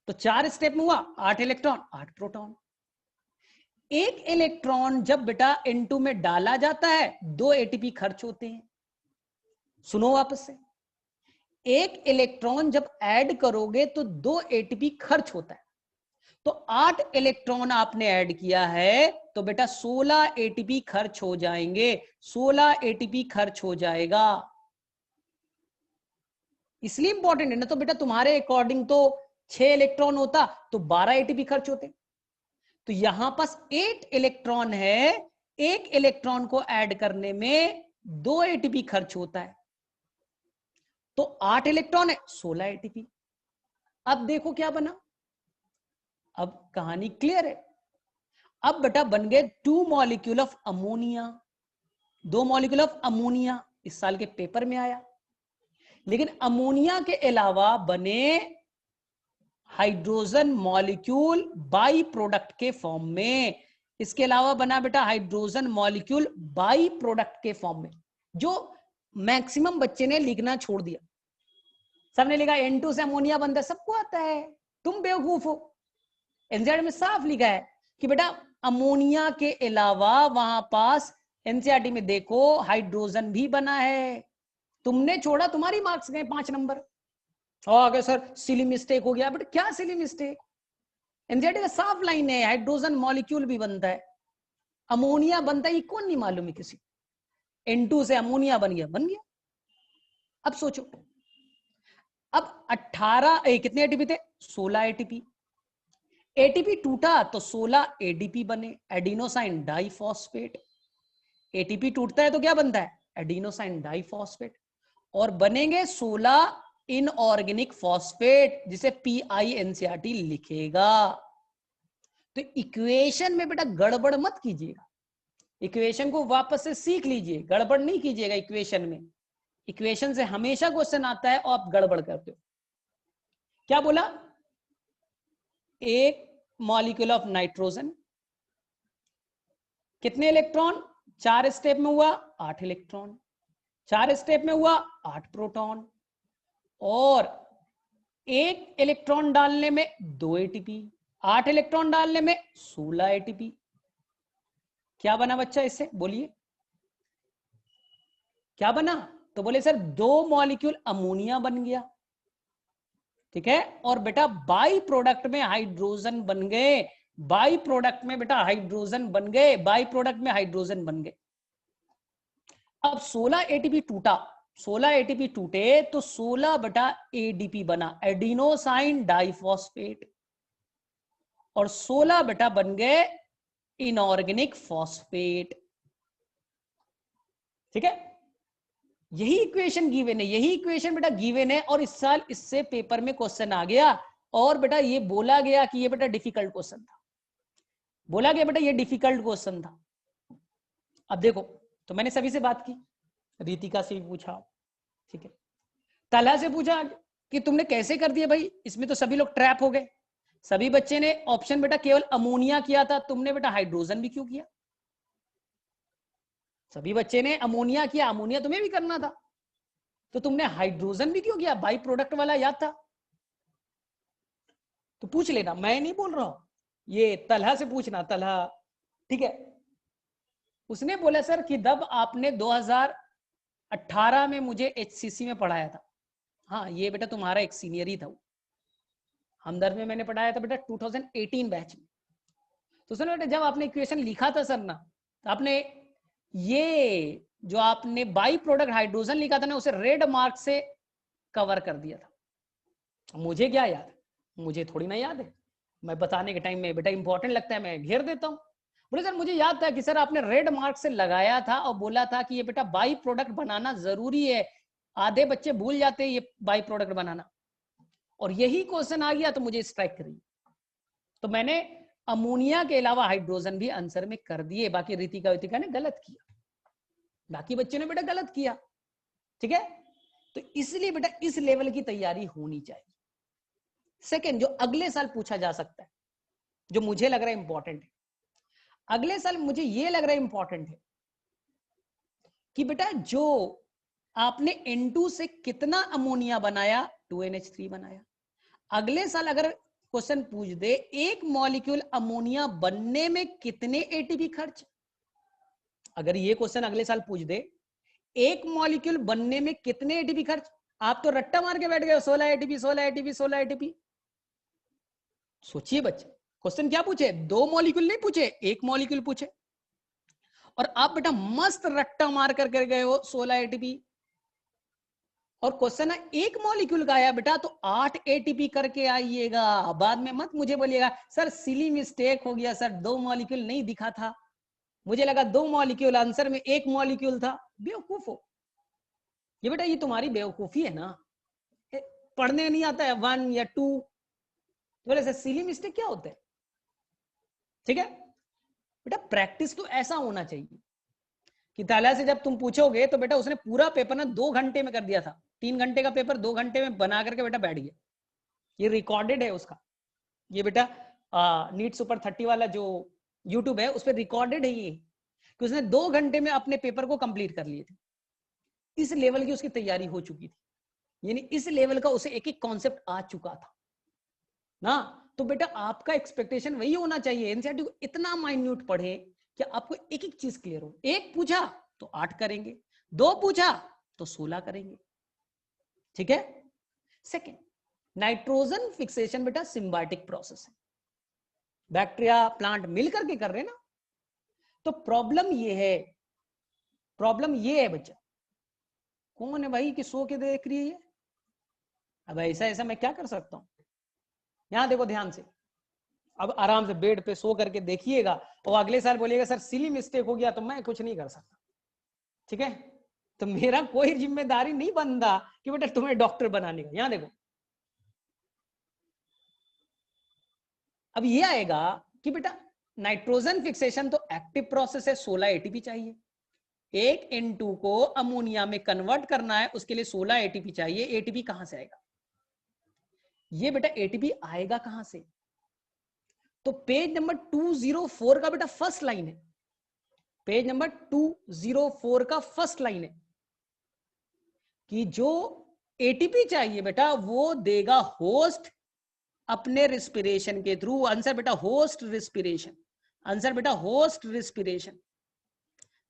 तो 4 स्टेप में हुआ, 8 इलेक्ट्रॉन 8 प्रोटॉन। एक इलेक्ट्रॉन जब बेटा N2 में डाला जाता है, 2 एटीपी खर्च होते हैं। सुनो वापस से, एक इलेक्ट्रॉन जब ऐड करोगे तो 2 एटीपी खर्च होता है। तो 8 इलेक्ट्रॉन आपने ऐड किया है, तो बेटा 16 एटीपी खर्च हो जाएंगे, 16 एटीपी खर्च हो जाएगा। इसलिए इंपॉर्टेंट है ना, तो बेटा तुम्हारे अकॉर्डिंग तो 6 इलेक्ट्रॉन होता तो 12 एटीपी खर्च होते। तो यहां पास 8 इलेक्ट्रॉन है, एक इलेक्ट्रॉन को ऐड करने में 2 एटीपी खर्च होता है, तो 8 इलेक्ट्रॉन है 16 एटीपी। अब देखो क्या बना, अब कहानी क्लियर है। अब बेटा बन गए 2 molecule of ammonia, 2 molecule of ammonia, इस साल के पेपर में आया। लेकिन अमोनिया के अलावा बने हाइड्रोजन मॉलिक्यूल बाई प्रोडक्ट के फॉर्म में, इसके अलावा बना बेटा हाइड्रोजन मॉलिक्यूल बाई प्रोडक्ट के फॉर्म में, जो मैक्सिमम बच्चे ने लिखना छोड़ दिया। सबने लिखा N2 से अमोनिया बनता है, सबको आता है, तुम बेवकूफ हो। एनसीईआरटी में साफ लिखा है कि बेटा अमोनिया के अलावा वहां पास एनसीईआरटी में देखो हाइड्रोजन भी बना है, तुमने छोड़ा, तुम्हारी मार्क्स गए 5 नंबर। अगर सर सिली मिस्टेक हो गया, बट क्या सिली मिस्टेक, एनसीईआरटी का साफ लाइन है, हाइड्रोजन मॉलिक्यूल भी बनता है, अमोनिया बनता है, ये कौन नहीं मालूम है किसी। N2 से अमोनिया बन गया, बन गया। अब सोचो, अब 18 कितने एटीपी थे, 16 एटीपी। एटीपी टूटा तो 16 एडीपी बने, एडिनोसाइन डाइफॉस्फेट। एटीपी टूटता है तो क्या बनता है, एडिनोसाइन डाइफॉस्फेट, और बनेंगे 16 इनऑर्गेनिक फॉस्फेट, जिसे पीआई एनसीईआरटी लिखेगा। तो इक्वेशन में बेटा गड़बड़ मत कीजिएगा, इक्वेशन को वापस से सीख लीजिए, गड़बड़ नहीं कीजिएगा इक्वेशन में। इक्वेशन से हमेशा क्वेश्चन आता है और आप गड़बड़ करते हो। क्या बोला, एक मॉलिक्यूल ऑफ नाइट्रोजन कितने इलेक्ट्रॉन? 4 स्टेप में हुआ 8 इलेक्ट्रॉन, 4 स्टेप में हुआ 8 प्रोटॉन, और 1 इलेक्ट्रॉन डालने में 2 एटीपी, 8 इलेक्ट्रॉन डालने में 16 एटीपी। क्या बना बच्चा इससे? बोलिए क्या बना? तो बोले सर 2 मॉलिक्यूल अमोनिया बन गया, ठीक है, और बेटा बाई प्रोडक्ट में हाइड्रोजन बन गए, बाई प्रोडक्ट में बेटा हाइड्रोजन बन गए, बाई प्रोडक्ट में हाइड्रोजन बन गए। अब 16 एटीपी टूटा, 16 एटीपी टूटे तो 16 बेटा एडीपी बना, एडिनोसाइन डाइफॉस्फेट, और 16 बेटा बन गए इनऑर्गेनिक फॉस्फेट, ठीक है। यही इक्वेशन गिवन है, यही इक्वेशन बेटा गिवन है, और इस साल इससे पेपर में क्वेश्चन आ गया, और बेटा ये बोला गया कि ये बेटा डिफिकल्ट क्वेश्चन था, बोला गया बेटा ये डिफिकल्ट क्वेश्चन था। अब देखो, तो मैंने सभी से बात की, रितिका से भी पूछा, ठीक है, तला से पूछा कि तुमने कैसे कर दिया भाई, इसमें तो सभी लोग ट्रैप हो गए, सभी बच्चे ने ऑप्शन बेटा केवल अमोनिया किया था, तुमने बेटा हाइड्रोजन भी क्यों किया? सभी बच्चे ने अमोनिया किया, अमोनिया तुम्हें भी करना था, तो तुमने हाइड्रोजन भी क्यों किया? बाई प्रोडक्ट वाला याद था तो पूछ लेना, मैं नहीं बोल रहा हूं, ये तलहा से पूछना, तलहा, ठीक है। उसने बोला सर कि जब आपने 2018 में मुझे एचसीसी में पढ़ाया था, हाँ ये बेटा तुम्हारा एक सीनियर ही था, हमदर्द में मैंने पढ़ाया था बेटा 2018 बैच में। तो सर बेटा जब आपने इक्वेशन लिखा था सर ना, तो आपने ये जो आपने बाई प्रोडक्ट हाइड्रोजन लिखा था ना, उसे रेड मार्क से कवर कर दिया था। मुझे क्या याद, मुझे थोड़ी ना याद है, मैं बताने के टाइम में बेटा इंपॉर्टेंट लगता है मैं घेर देता हूं। बोले सर मुझे याद था कि सर आपने रेड मार्क से लगाया था और बोला था कि ये बेटा बाई प्रोडक्ट बनाना जरूरी है, आधे बच्चे भूल जाते हैं ये बाई प्रोडक्ट बनाना, और यही क्वेश्चन आ गया तो मुझे स्ट्राइक करी, तो मैंने अमोनिया के अलावा हाइड्रोजन भी आंसर में कर दिए। बाकी रितिका ने गलत किया, बाकी बच्चों ने बेटा गलत किया, ठीक है। तो इसलिए बेटा इस लेवल की तैयारी होनी चाहिए। सेकंड, जो अगले साल पूछा जा सकता है, जो मुझे लग रहा है इंपॉर्टेंट है, अगले साल मुझे ये लग रहा है इंपॉर्टेंट है कि बेटा जो आपने N2 से कितना अमोनिया बनाया, 2NH3 बनाया। अगले साल अगर क्वेश्चन पूछ दे एक मॉलिक्यूल अमोनिया बनने में कितने एटीपी खर्च, अगर ये क्वेश्चन अगले साल पूछ दे एक मॉलिक्यूल बनने में कितने एटीपी खर्च, आप तो रट्टा मार के बैठ गए 16 एटीपी 16 एटीपी 16 एटीपी। सोचिए बच्चे, क्वेश्चन क्या पूछे, 2 मॉलिक्यूल नहीं पूछे, 1 मॉलिक्यूल पूछे, और आप बेटा मस्त रट्टा मार कर गए हो 16 एटीपी, और क्वेश्चन है 1 मॉलिक्यूल का आया बेटा तो 8 एटीपी करके आइएगा, बाद में मत मुझे बोलिएगा सर सिली मिस्टेक हो गया सर 2 मॉलिक्यूल नहीं दिखा था, मुझे लगा 2 मॉलिक्यूल, आंसर में 1 मॉलिक्यूल था। बेवकूफ हो, ये बेटा ये तुम्हारी बेवकूफी है ना, पढ़ने नहीं आता है 1 या 2, बोले सर सिली मिस्टेक क्या होता है, ठीक है। बेटा प्रैक्टिस तो ऐसा होना चाहिए कि ताला से जब तुम पूछोगे तो बेटा उसने पूरा पेपर ना 2 घंटे में कर दिया था, 3 घंटे का पेपर 2 घंटे में बना करके बेटा बैठ गया, ये रिकॉर्डेड है उसका, ये बेटा नीट सुपर 30 वाला जो यूट्यूब है उस पर रिकॉर्डेड है ये, कि उसने 2 घंटे में अपने पेपर को कंप्लीट कर लिए थे, इस लेवल की उसकी तैयारी हो चुकी थी, यानी इस लेवल का उसे एक एक कॉन्सेप्ट आ चुका था ना। तो बेटा आपका एक्सपेक्टेशन वही होना चाहिए, एनसीईआरटी को इतना माइन्यूट पढ़े कि आपको एक एक चीज क्लियर हो, 1 पूछा तो 8 करेंगे, 2 पूछा तो 16 करेंगे, ठीक है। सेकेंड, नाइट्रोजन फिक्सेशन बेटा सिम्बायोटिक प्रोसेस है, बैक्टीरिया प्लांट मिलकर के कर रहे हैं ना, तो प्रॉब्लम ये है बच्चा, कौन है भाई कि सो के देख रही है ये, अब ऐसा ऐसा मैं क्या कर सकता हूं, यहां देखो ध्यान से, अब आराम से बेड पे सो करके देखिएगा, और अगले साल बोलिएगा सर सिली मिस्टेक हो गया तो मैं कुछ नहीं कर सकता, ठीक है। तो मेरा कोई जिम्मेदारी नहीं बनता कि बेटा तुम्हें डॉक्टर बनाने का। यहां देखो, अब ये आएगा कि बेटा नाइट्रोजन फिक्सेशन तो एक्टिव प्रोसेस है, 16 एटीपी चाहिए, एक N2 को अमोनिया में कन्वर्ट करना है, उसके लिए 16 एटीपी चाहिए, एटीपी कहां से आएगा, ये बेटा एटीपी आएगा कहां से, तो पेज नंबर 204 का बेटा फर्स्ट लाइन है, पेज नंबर 204 का फर्स्ट लाइन है कि जो एटीपी चाहिए बेटा वो देगा होस्ट अपने रिस्पिरेशन के थ्रू। आंसर बेटा होस्ट रिस्पिरेशन, आंसर बेटा होस्ट रिस्पिरेशन।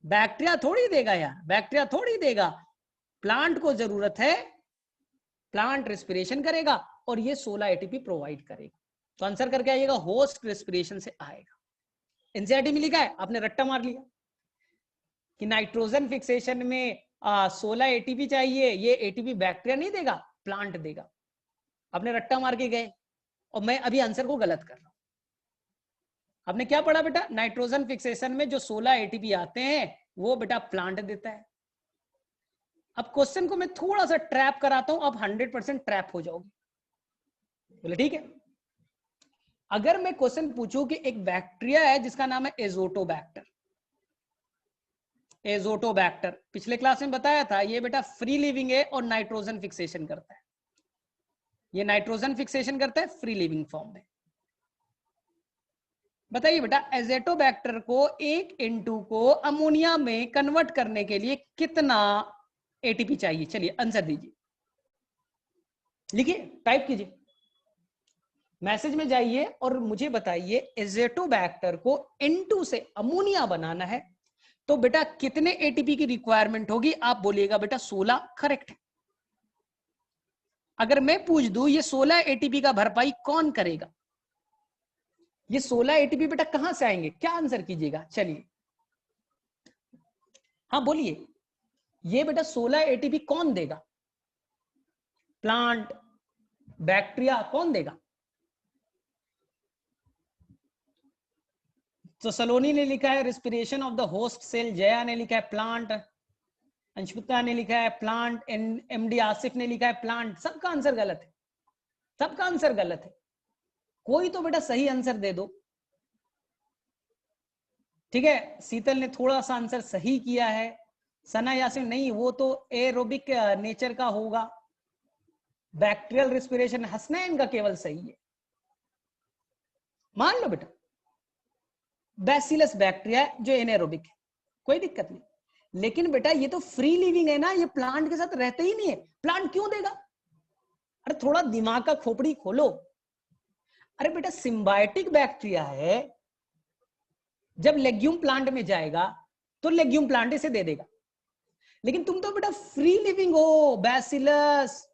बैक्टीरिया थोड़ी देगा यार, बैक्टीरिया थोड़ी देगा, प्लांट को जरूरत है, प्लांट रिस्पिरेशन करेगा और ये 16 एटीपी प्रोवाइड करेगा। तो आंसर करके आइएगा होस्ट रिस्पिरेशन से आएगा। एनसीईआरटी में लिखा है, आपने रट्टा मार लिया कि नाइट्रोजन फिक्सेशन में 16 एटीपी चाहिए, ये एटीपी बैक्टीरिया नहीं देगा, प्लांट देगा। आपने रट्टा मार के गए और मैं अभी आंसर को गलत कर रहा हूं। आपने क्या पढ़ा बेटा, नाइट्रोजन फिक्सेशन में जो 16 एटीपी आते हैं वो बेटा प्लांट देता है। अब क्वेश्चन को मैं थोड़ा सा ट्रैप कराता हूं, अब 100% ट्रैप हो जाओगे। बोले ठीक है। अगर मैं क्वेश्चन पूछूं कि एक बैक्टीरिया है जिसका नाम है एजोटोबैक्टर, एजोटोबैक्टर पिछले क्लास में बताया था, ये बेटा फ्री लिविंग है और नाइट्रोजन फिक्सेशन करता है। ये नाइट्रोजन फिक्सेशन करता है फ्री लिविंग फॉर्म में। बताइए बेटा एजेटोबैक्टर को एक N2 को अमोनिया में कन्वर्ट करने के लिए कितना एटीपी चाहिए? चलिए आंसर दीजिए, लिखिए, टाइप कीजिए, मैसेज में जाइए और मुझे बताइए एजेटोबैक्टर को N2 से अमोनिया बनाना है तो बेटा कितने एटीपी की रिक्वायरमेंट होगी? आप बोलिएगा बेटा 16, करेक्ट है। अगर मैं पूछ दूं ये 16 एटीपी का भरपाई कौन करेगा, ये 16 एटीपी बेटा कहां से आएंगे? क्या आंसर कीजिएगा? चलिए हाँ बोलिए, ये बेटा 16 एटीपी कौन देगा? प्लांट, बैक्टीरिया, कौन देगा? तो सलोनी ने लिखा है respiration of the host cell, Jaya ने लिखा है प्लांट, अंशुता ने लिखा है प्लांट, एमडी आसिफ ने लिखा है प्लांट। सबका आंसर गलत है, सबका आंसर गलत है। कोई तो बेटा सही आंसर दे दो। ठीक है, शीतल ने थोड़ा सा आंसर सही किया है, सना यासिन नहीं, वो तो एरोबिक नेचर का होगा, बैक्टीरियल रिस्पिरेशन। हसनैन का केवल सही है, मान लो बेटा बैसिलस बैक्टीरिया जो एनारोबिक है, कोई दिक्कत नहीं। लेकिन बेटा ये तो फ्री लिविंग है ना, ये प्लांट के साथ रहते ही नहीं है, प्लांट क्यों देगा? अरे थोड़ा दिमाग का खोपड़ी खोलो। अरे बेटा सिम्बायोटिक बैक्टीरिया है, जब लेग्यूम प्लांट में जाएगा तो लेग्यूम प्लांट इसे दे देगा। लेकिन तुम तो बेटा फ्री लिविंग हो, बैसिलस,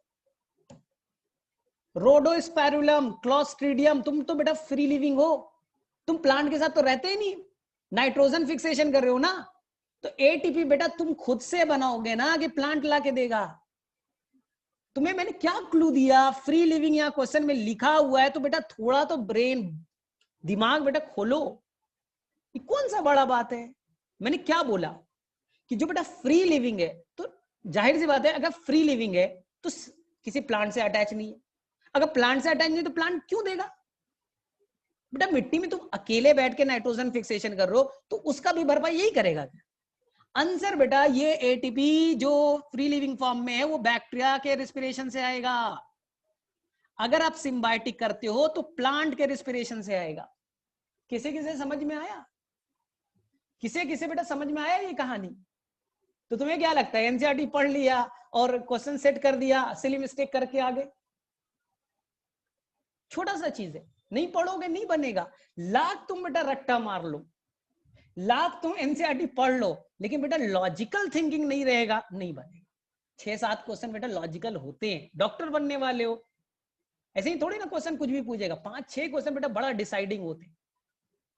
रोडोस्पैरुलम, क्लॉस्ट्रीडियम, तुम तो बेटा फ्री लिविंग हो, तुम प्लांट के साथ तो रहते ही नहीं, नाइट्रोजन फिक्सेशन कर रहे हो ना। तो एटीपी बेटा तुम खुद से बनाओगे ना कि प्लांट ला के देगा? तुम्हें मैंने क्या क्लू दिया? फ्री लिविंग यहाँ क्वेश्चन में लिखा हुआ है, तो बेटा थोड़ा तो ब्रेन, दिमाग बेटा खोलो। ये कौन सा बड़ा बात है? मैंने क्या बोला कि जो बेटा फ्री लिविंग है, तो जाहिर सी बात है अगर फ्री लिविंग है तो किसी प्लांट से अटैच नहीं है। अगर प्लांट से अटैच नहीं तो प्लांट क्यों देगा? बेटा मिट्टी में तुम अकेले बैठ के नाइट्रोजन फिक्सेशन कर रहे हो तो उसका भी भरपाई यही करेगा। आंसर बेटा ये एटीपी जो फ्री लिविंग फॉर्म में है वो बैक्टीरिया के रिस्पिरेशन से आएगा। अगर आप सिम्बायोटिक करते हो तो प्लांट के रिस्पिरेशन से आएगा। किसे किसे समझ में आया? किसे किसे बेटा समझ में आया ये कहानी? तो तुम्हें क्या लगता है एनसीईआरटी पढ़ लिया और क्वेश्चन सेट कर दिया, सिली मिस्टेक करके आगे? छोटा सा चीज है, नहीं पढ़ोगे नहीं बनेगा। लाख तुम बेटा रट्टा मार लो, लाख तुम एनसीईआरटी पढ़ लो, लेकिन बेटा लॉजिकल थिंकिंग नहीं रहेगा, नहीं बनेगा। 6-7 क्वेश्चन बेटा लॉजिकल होते हैं, डॉक्टर बनने वाले हो, ऐसे ही थोड़ी ना क्वेश्चन कुछ भी पूछेगा। 5-6 क्वेश्चन बेटा बड़ा डिसाइडिंग होते हैं।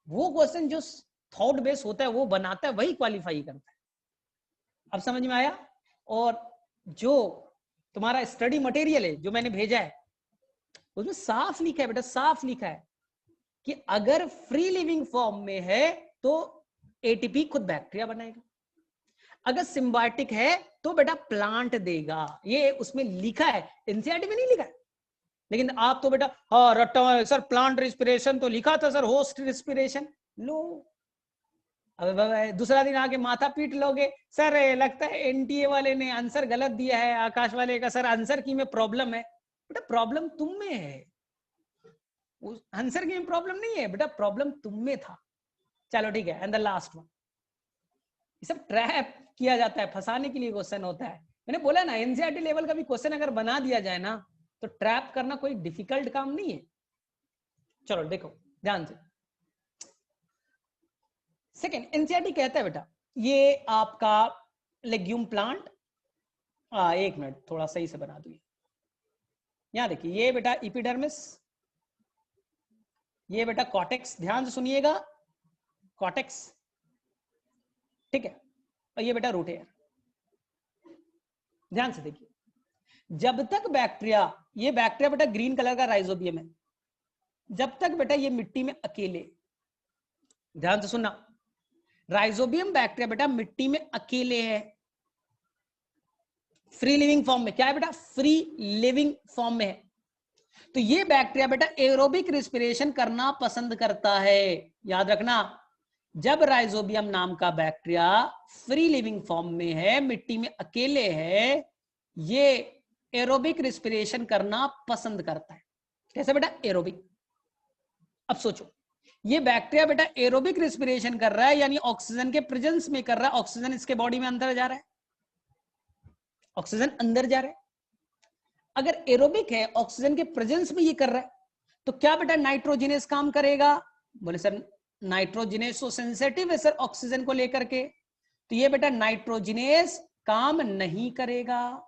वो क्वेश्चन जो थॉट बेस होता है वो बनाता है, वही क्वालिफाई करता है। अब समझ में आया? और जो तुम्हारा स्टडी मटेरियल है जो मैंने भेजा है उसमें साफ लिखा है बेटा, साफ लिखा है कि अगर फ्री लिविंग फॉर्म में है तो एटीपी खुद बैक्टीरिया बनाएगा, अगर सिम्बायोटिक है तो बेटा प्लांट देगा। ये उसमें लिखा है, एनसीईआरटी में नहीं लिखा है। लेकिन आप तो बेटा हाँ रट्टा सर, प्लांट रिस्पिरेशन तो लिखा था सर, होस्ट रिस्पिरेशन लो। अब दूसरा दिन आके माथा पीट लोगे, सर लगता है एनटीए वाले ने आंसर गलत दिया है, आकाश वाले का सर आंसर की में प्रॉब्लम है। बेटा प्रॉब्लम तुम में है, आंसर की में प्रॉब्लम नहीं है बेटा, प्रॉब्लम तुम में था। चलो ठीक है, एंड द लास्ट वन, ये सब ट्रैप किया जाता है, फंसाने के लिए क्वेश्चन होता है। मैंने बोला ना एनसीईआरटी लेवल का भी क्वेश्चन अगर बना दिया जाए ना तो ट्रैप करना कोई डिफिकल्ट काम नहीं है। चलो देखो ध्यान से। सेकेंड, एनसीईआरटी कहता है बेटा ये आपका लेग्यूम प्लांट, एक मिनट थोड़ा सही से बना दूंगी। यहां देखिए ये बेटा इपिडर्मिस, ये बेटा कॉर्टेक्स, ध्यान से सुनिएगा, कॉर्टेक्स, ठीक है, और ये बेटा रूट एयर। ध्यान से देखिए, जब तक बैक्टीरिया, ये बैक्टीरिया बेटा ग्रीन कलर का राइजोबियम है, जब तक बेटा ये मिट्टी में अकेले, ध्यान से सुनना, राइजोबियम बैक्टीरिया बेटा मिट्टी में अकेले है, फ्री लिविंग फॉर्म में। क्या है बेटा? फ्री लिविंग फॉर्म में है। तो ये बैक्टीरिया बेटा एरोबिक रिस्पिरेशन करना पसंद करता है। याद रखना, जब राइजोबियम नाम का बैक्टीरिया फ्री लिविंग फॉर्म में है, मिट्टी में अकेले है, ये एरोबिक रिस्पिरेशन करना पसंद करता है। कैसे बेटा? एरोबिक। अब सोचो, ये बैक्टीरिया बेटा एरोबिक रिस्पिरेशन कर रहा है, यानी ऑक्सीजन के प्रेजेंस में कर रहा है, ऑक्सीजन इसके बॉडी में अंदर जा रहा है, ऑक्सीजन अंदर जा रहा है। अगर एरोबिक है, ऑक्सीजन के प्रेजेंस में ये कर रहा है, तो क्या बेटा नाइट्रोजिनेस काम करेगा? बोले सर नाइट्रोजिनेस तो सेंसिटिव है सर ऑक्सीजन को लेकर के, तो ये बेटा नाइट्रोजिनेस काम नहीं करेगा।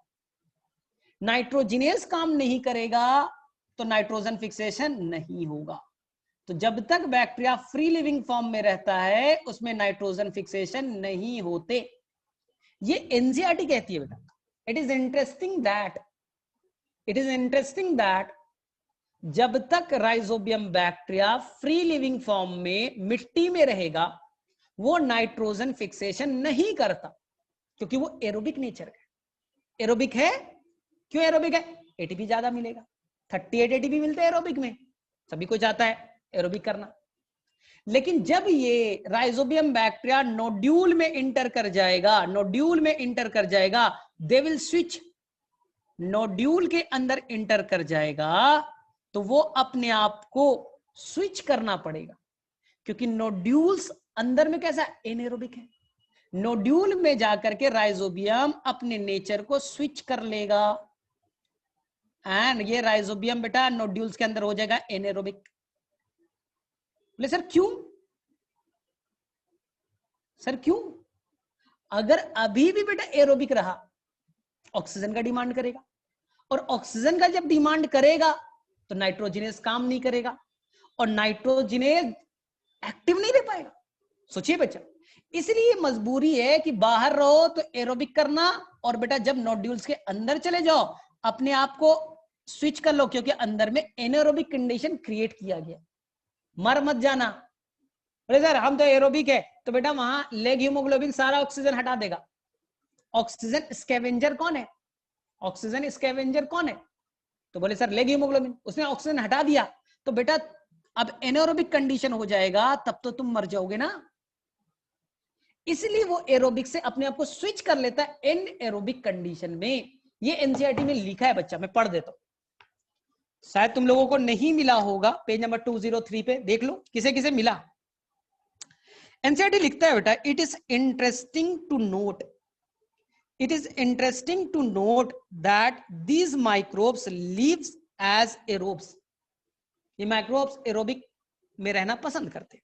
नाइट्रोजिनेस काम नहीं करेगा तो नाइट्रोजन फिक्सेशन नहीं होगा। तो जब तक बैक्टीरिया फ्री लिविंग फॉर्म में रहता है उसमें नाइट्रोजन फिक्सेशन नहीं होते। ये एनसीईआरटी कहती है बेटा। इट इज इंटरेस्टिंग दैट जब तक rhizobium bacteria free living form में मिट्टी में रहेगा वो नाइट्रोजन फिक्सेशन नहीं करता, क्योंकि वो एरोबिक नेचर है। एरोबिक है, क्यों एरोबिक है? एटीपी ज्यादा मिलेगा, 38 एटीपी मिलते हैं एरोबिक में, सभी को चाहता है एरोबिक करना। लेकिन जब ये राइजोबियम बैक्टीरिया नोड्यूल में इंटर कर जाएगा, नोड्यूल में इंटर कर जाएगा, दे विल स्विच, नोड्यूल के अंदर इंटर कर जाएगा तो वो अपने आप को स्विच करना पड़ेगा, क्योंकि नोड्यूल्स अंदर में कैसा एनेरोबिक है। नोड्यूल में जाकर के राइजोबियम अपने नेचर को स्विच कर लेगा एंड ये राइजोबियम बेटा नोड्यूल्स के अंदर हो जाएगा एनेरोबिक। बोले सर क्यों? सर क्यों? अगर अभी भी बेटा एरोबिक रहा, ऑक्सीजन का डिमांड करेगा, और ऑक्सीजन का जब डिमांड करेगा तो नाइट्रोजिनेस काम नहीं करेगा, और नाइट्रोजिनेस एक्टिव नहीं रह पाएगा। सोचिए बच्चा, इसलिए मजबूरी है कि बाहर रहो तो एरोबिक करना, और बेटा जब नोड्यूल्स के अंदर चले जाओ अपने आप को स्विच कर लो, क्योंकि अंदर में एनारोबिक कंडीशन क्रिएट किया गया। मर मत जाना, बोले सर हम तो एरोबिक है, तो बेटा वहां लेग हीमोग्लोबिन सारा ऑक्सीजन हटा देगा। ऑक्सीजन स्कैवेंजर कौन है? ऑक्सीजन स्कैवेंजर कौन है? तो बोले सर लेग हीमोग्लोबिन, उसने ऑक्सीजन हटा दिया तो बेटा अब एनारोबिक कंडीशन हो जाएगा, तब तो तुम मर जाओगे ना। इसलिए वो एरोबिक से अपने आप को स्विच कर लेता है एन एरोबिक कंडीशन में। ये एनसीईआरटी में लिखा है बच्चा, मैं पढ़ देता हूं, शायद तुम लोगों को नहीं मिला होगा, पेज नंबर 203 पे देख लो किसे किसे मिला। एनसीईआरटी लिखता है बेटा, it is interesting to note that these microbes lives as aerobes. ये माइक्रोब्स एरोबिक में रहना पसंद करते हैं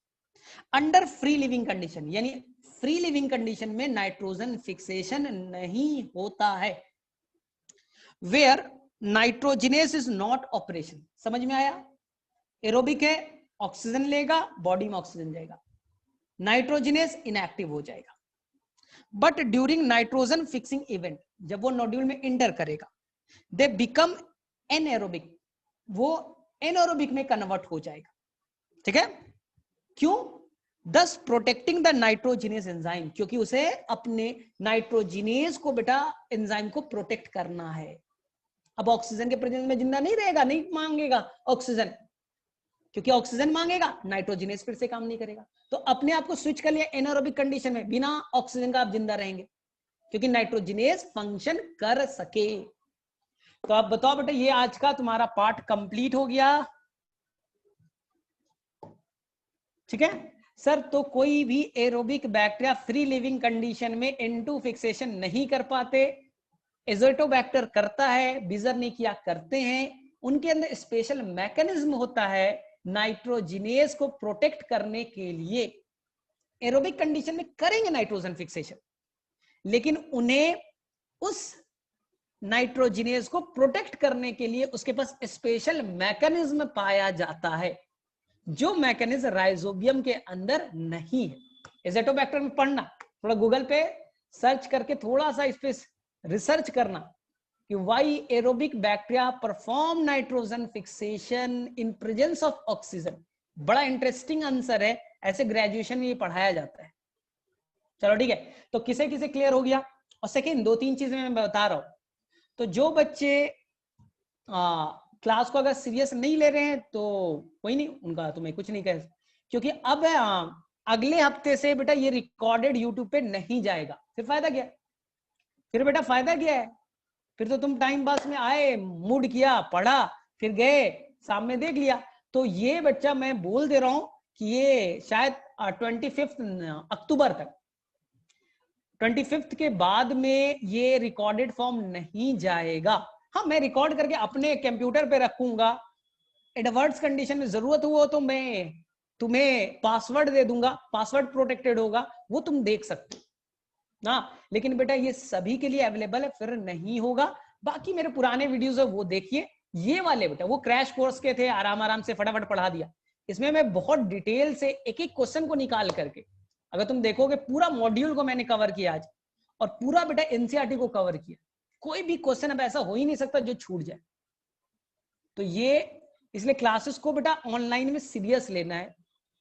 अंडर फ्री लिविंग कंडीशन, यानी फ्री लिविंग कंडीशन में नाइट्रोजन फिक्सेशन नहीं होता है, where nitrogenase is not operation. समझ में आया? एरोबिक है, ऑक्सीजन लेगा, बॉडी में ऑक्सीजन जाएगा, नाइट्रोजिनेस इनएक्टिव हो जाएगा। But during nitrogen fixing event, जब वो नोड्यूल में इंटर करेगा, दे बिकम एनएरोबिक, वो एनएरोबिक में कन्वर्ट हो जाएगा। ठीक है? क्यों? दस प्रोटेक्टिंग द नाइट्रोजिनेस एंजाइम, क्योंकि उसे अपने नाइट्रोजिनेस को बेटा एंजाइम को प्रोटेक्ट करना है। अब ऑक्सीजन के प्रेजेंस में जिंदा नहीं रहेगा, नहीं मांगेगा ऑक्सीजन, क्योंकि ऑक्सीजन मांगेगा नाइट्रोजिनेस फिर से काम नहीं करेगा, तो अपने आप को स्विच कर लिया एनारोबिक कंडीशन में, बिना ऑक्सीजन का आप जिंदा रहेंगे क्योंकि नाइट्रोजिनेस फंक्शन कर सके। तो आप बताओ बेटा, ये आज का तुम्हारा पार्ट कंप्लीट हो गया। ठीक है? सर तो कोई भी aerobic bacteria free living condition में N2 फिक्सेशन नहीं कर पाते, एजोटोबैक्टर करता है, बिजरनिकिया करते हैं। उनके अंदर स्पेशल मैकेनिज्म होता है नाइट्रोजिनेज को प्रोटेक्ट करने के लिए। एरोबिक कंडीशन में करेंगे नाइट्रोजन फिक्सेशन, लेकिन उन्हें उस नाइट्रोजिनेज को प्रोटेक्ट करने के लिए उसके पास स्पेशल मैकेनिज्म पाया जाता है, जो मैकेनिज्म राइजोबियम के अंदर नहीं है। एजेटोबैक्टर में पढ़ना, थोड़ा गूगल पे सर्च करके थोड़ा सा इस पे रिसर्च करना कि why aerobic bacteria perform nitrogen fixation in presence of oxygen. बड़ा इंटरेस्टिंग आंसर है, ऐसे ग्रेजुएशन में ये पढ़ाया जाता है। चलो ठीक है, तो किसे किसे क्लियर हो गया। और सेकेंड 2-3 चीजें मैं बता रहा हूं, तो जो बच्चे क्लास को अगर सीरियस नहीं ले रहे हैं तो कोई नहीं, उनका तो मैं कुछ नहीं कह, क्योंकि अब अगले हफ्ते से बेटा ये रिकॉर्डेड यूट्यूब पे नहीं जाएगा। फिर फायदा क्या, फिर बेटा फायदा क्या है, फिर तो तुम टाइम पास में आए, मूड किया, पढ़ा, फिर गए, सामने देख लिया। तो ये बच्चा मैं बोल दे रहा हूं कि ये शायद 25 अक्टूबर तक, 25 के बाद में ये रिकॉर्डेड फॉर्म नहीं जाएगा। हाँ, मैं रिकॉर्ड करके अपने कंप्यूटर पे रखूंगा, एडवर्स कंडीशन में जरूरत हुआ तो मैं तुम्हें पासवर्ड दे दूंगा, पासवर्ड प्रोटेक्टेड होगा, वो तुम देख सकते हो ना। लेकिन बेटा ये सभी के लिए अवेलेबल है, फिर नहीं होगा। बाकी मेरे पुराने वीडियोस है वो देखिए, ये वाले बेटा वो क्रैश कोर्स के थे, आराम आराम से फटाफट पढ़ा दिया। इसमें मैं बहुत डिटेल से एक एक क्वेश्चन को निकाल करके, अगर तुम देखोगे पूरा मॉड्यूल को मैंने कवर किया आज, और पूरा बेटा एनसीईआरटी को कवर किया। कोई भी क्वेश्चन अब ऐसा हो ही नहीं सकता जो छूट जाए। तो ये इसलिए क्लासेस को बेटा ऑनलाइन में सीरियस लेना है।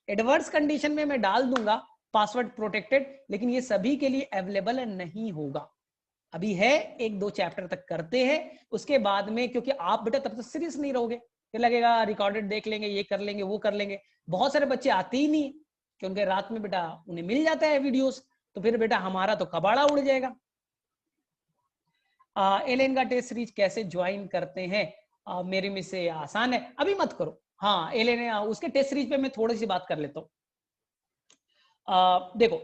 एडवर्स कंडीशन में मैं डाल दूंगा पासवर्ड प्रोटेक्टेड, लेकिन ये सभी के लिए अवेलेबल नहीं होगा। अभी है 1-2 चैप्टर तक करते हैं, उसके बाद में, क्योंकि आप बेटा तब तक सीरियस नहीं रहोगे, फिर लगेगा रिकॉर्डेड देख लेंगे, ये कर लेंगे, वो कर लेंगे। बहुत सारे बच्चे आते ही नहीं, क्योंकि रात में बेटा उन्हें मिल जाता है वीडियोस, तो फिर बेटा हमारा तो कबाड़ा उड़ जाएगा। एलेन का टेस्ट सीरीज कैसे ज्वाइन करते हैं? मेरे में से आसान है, अभी मत करो। हाँ एलेन, उसके टेस्ट सीरीज पे मैं थोड़ी सी बात कर लेता हूँ। देखो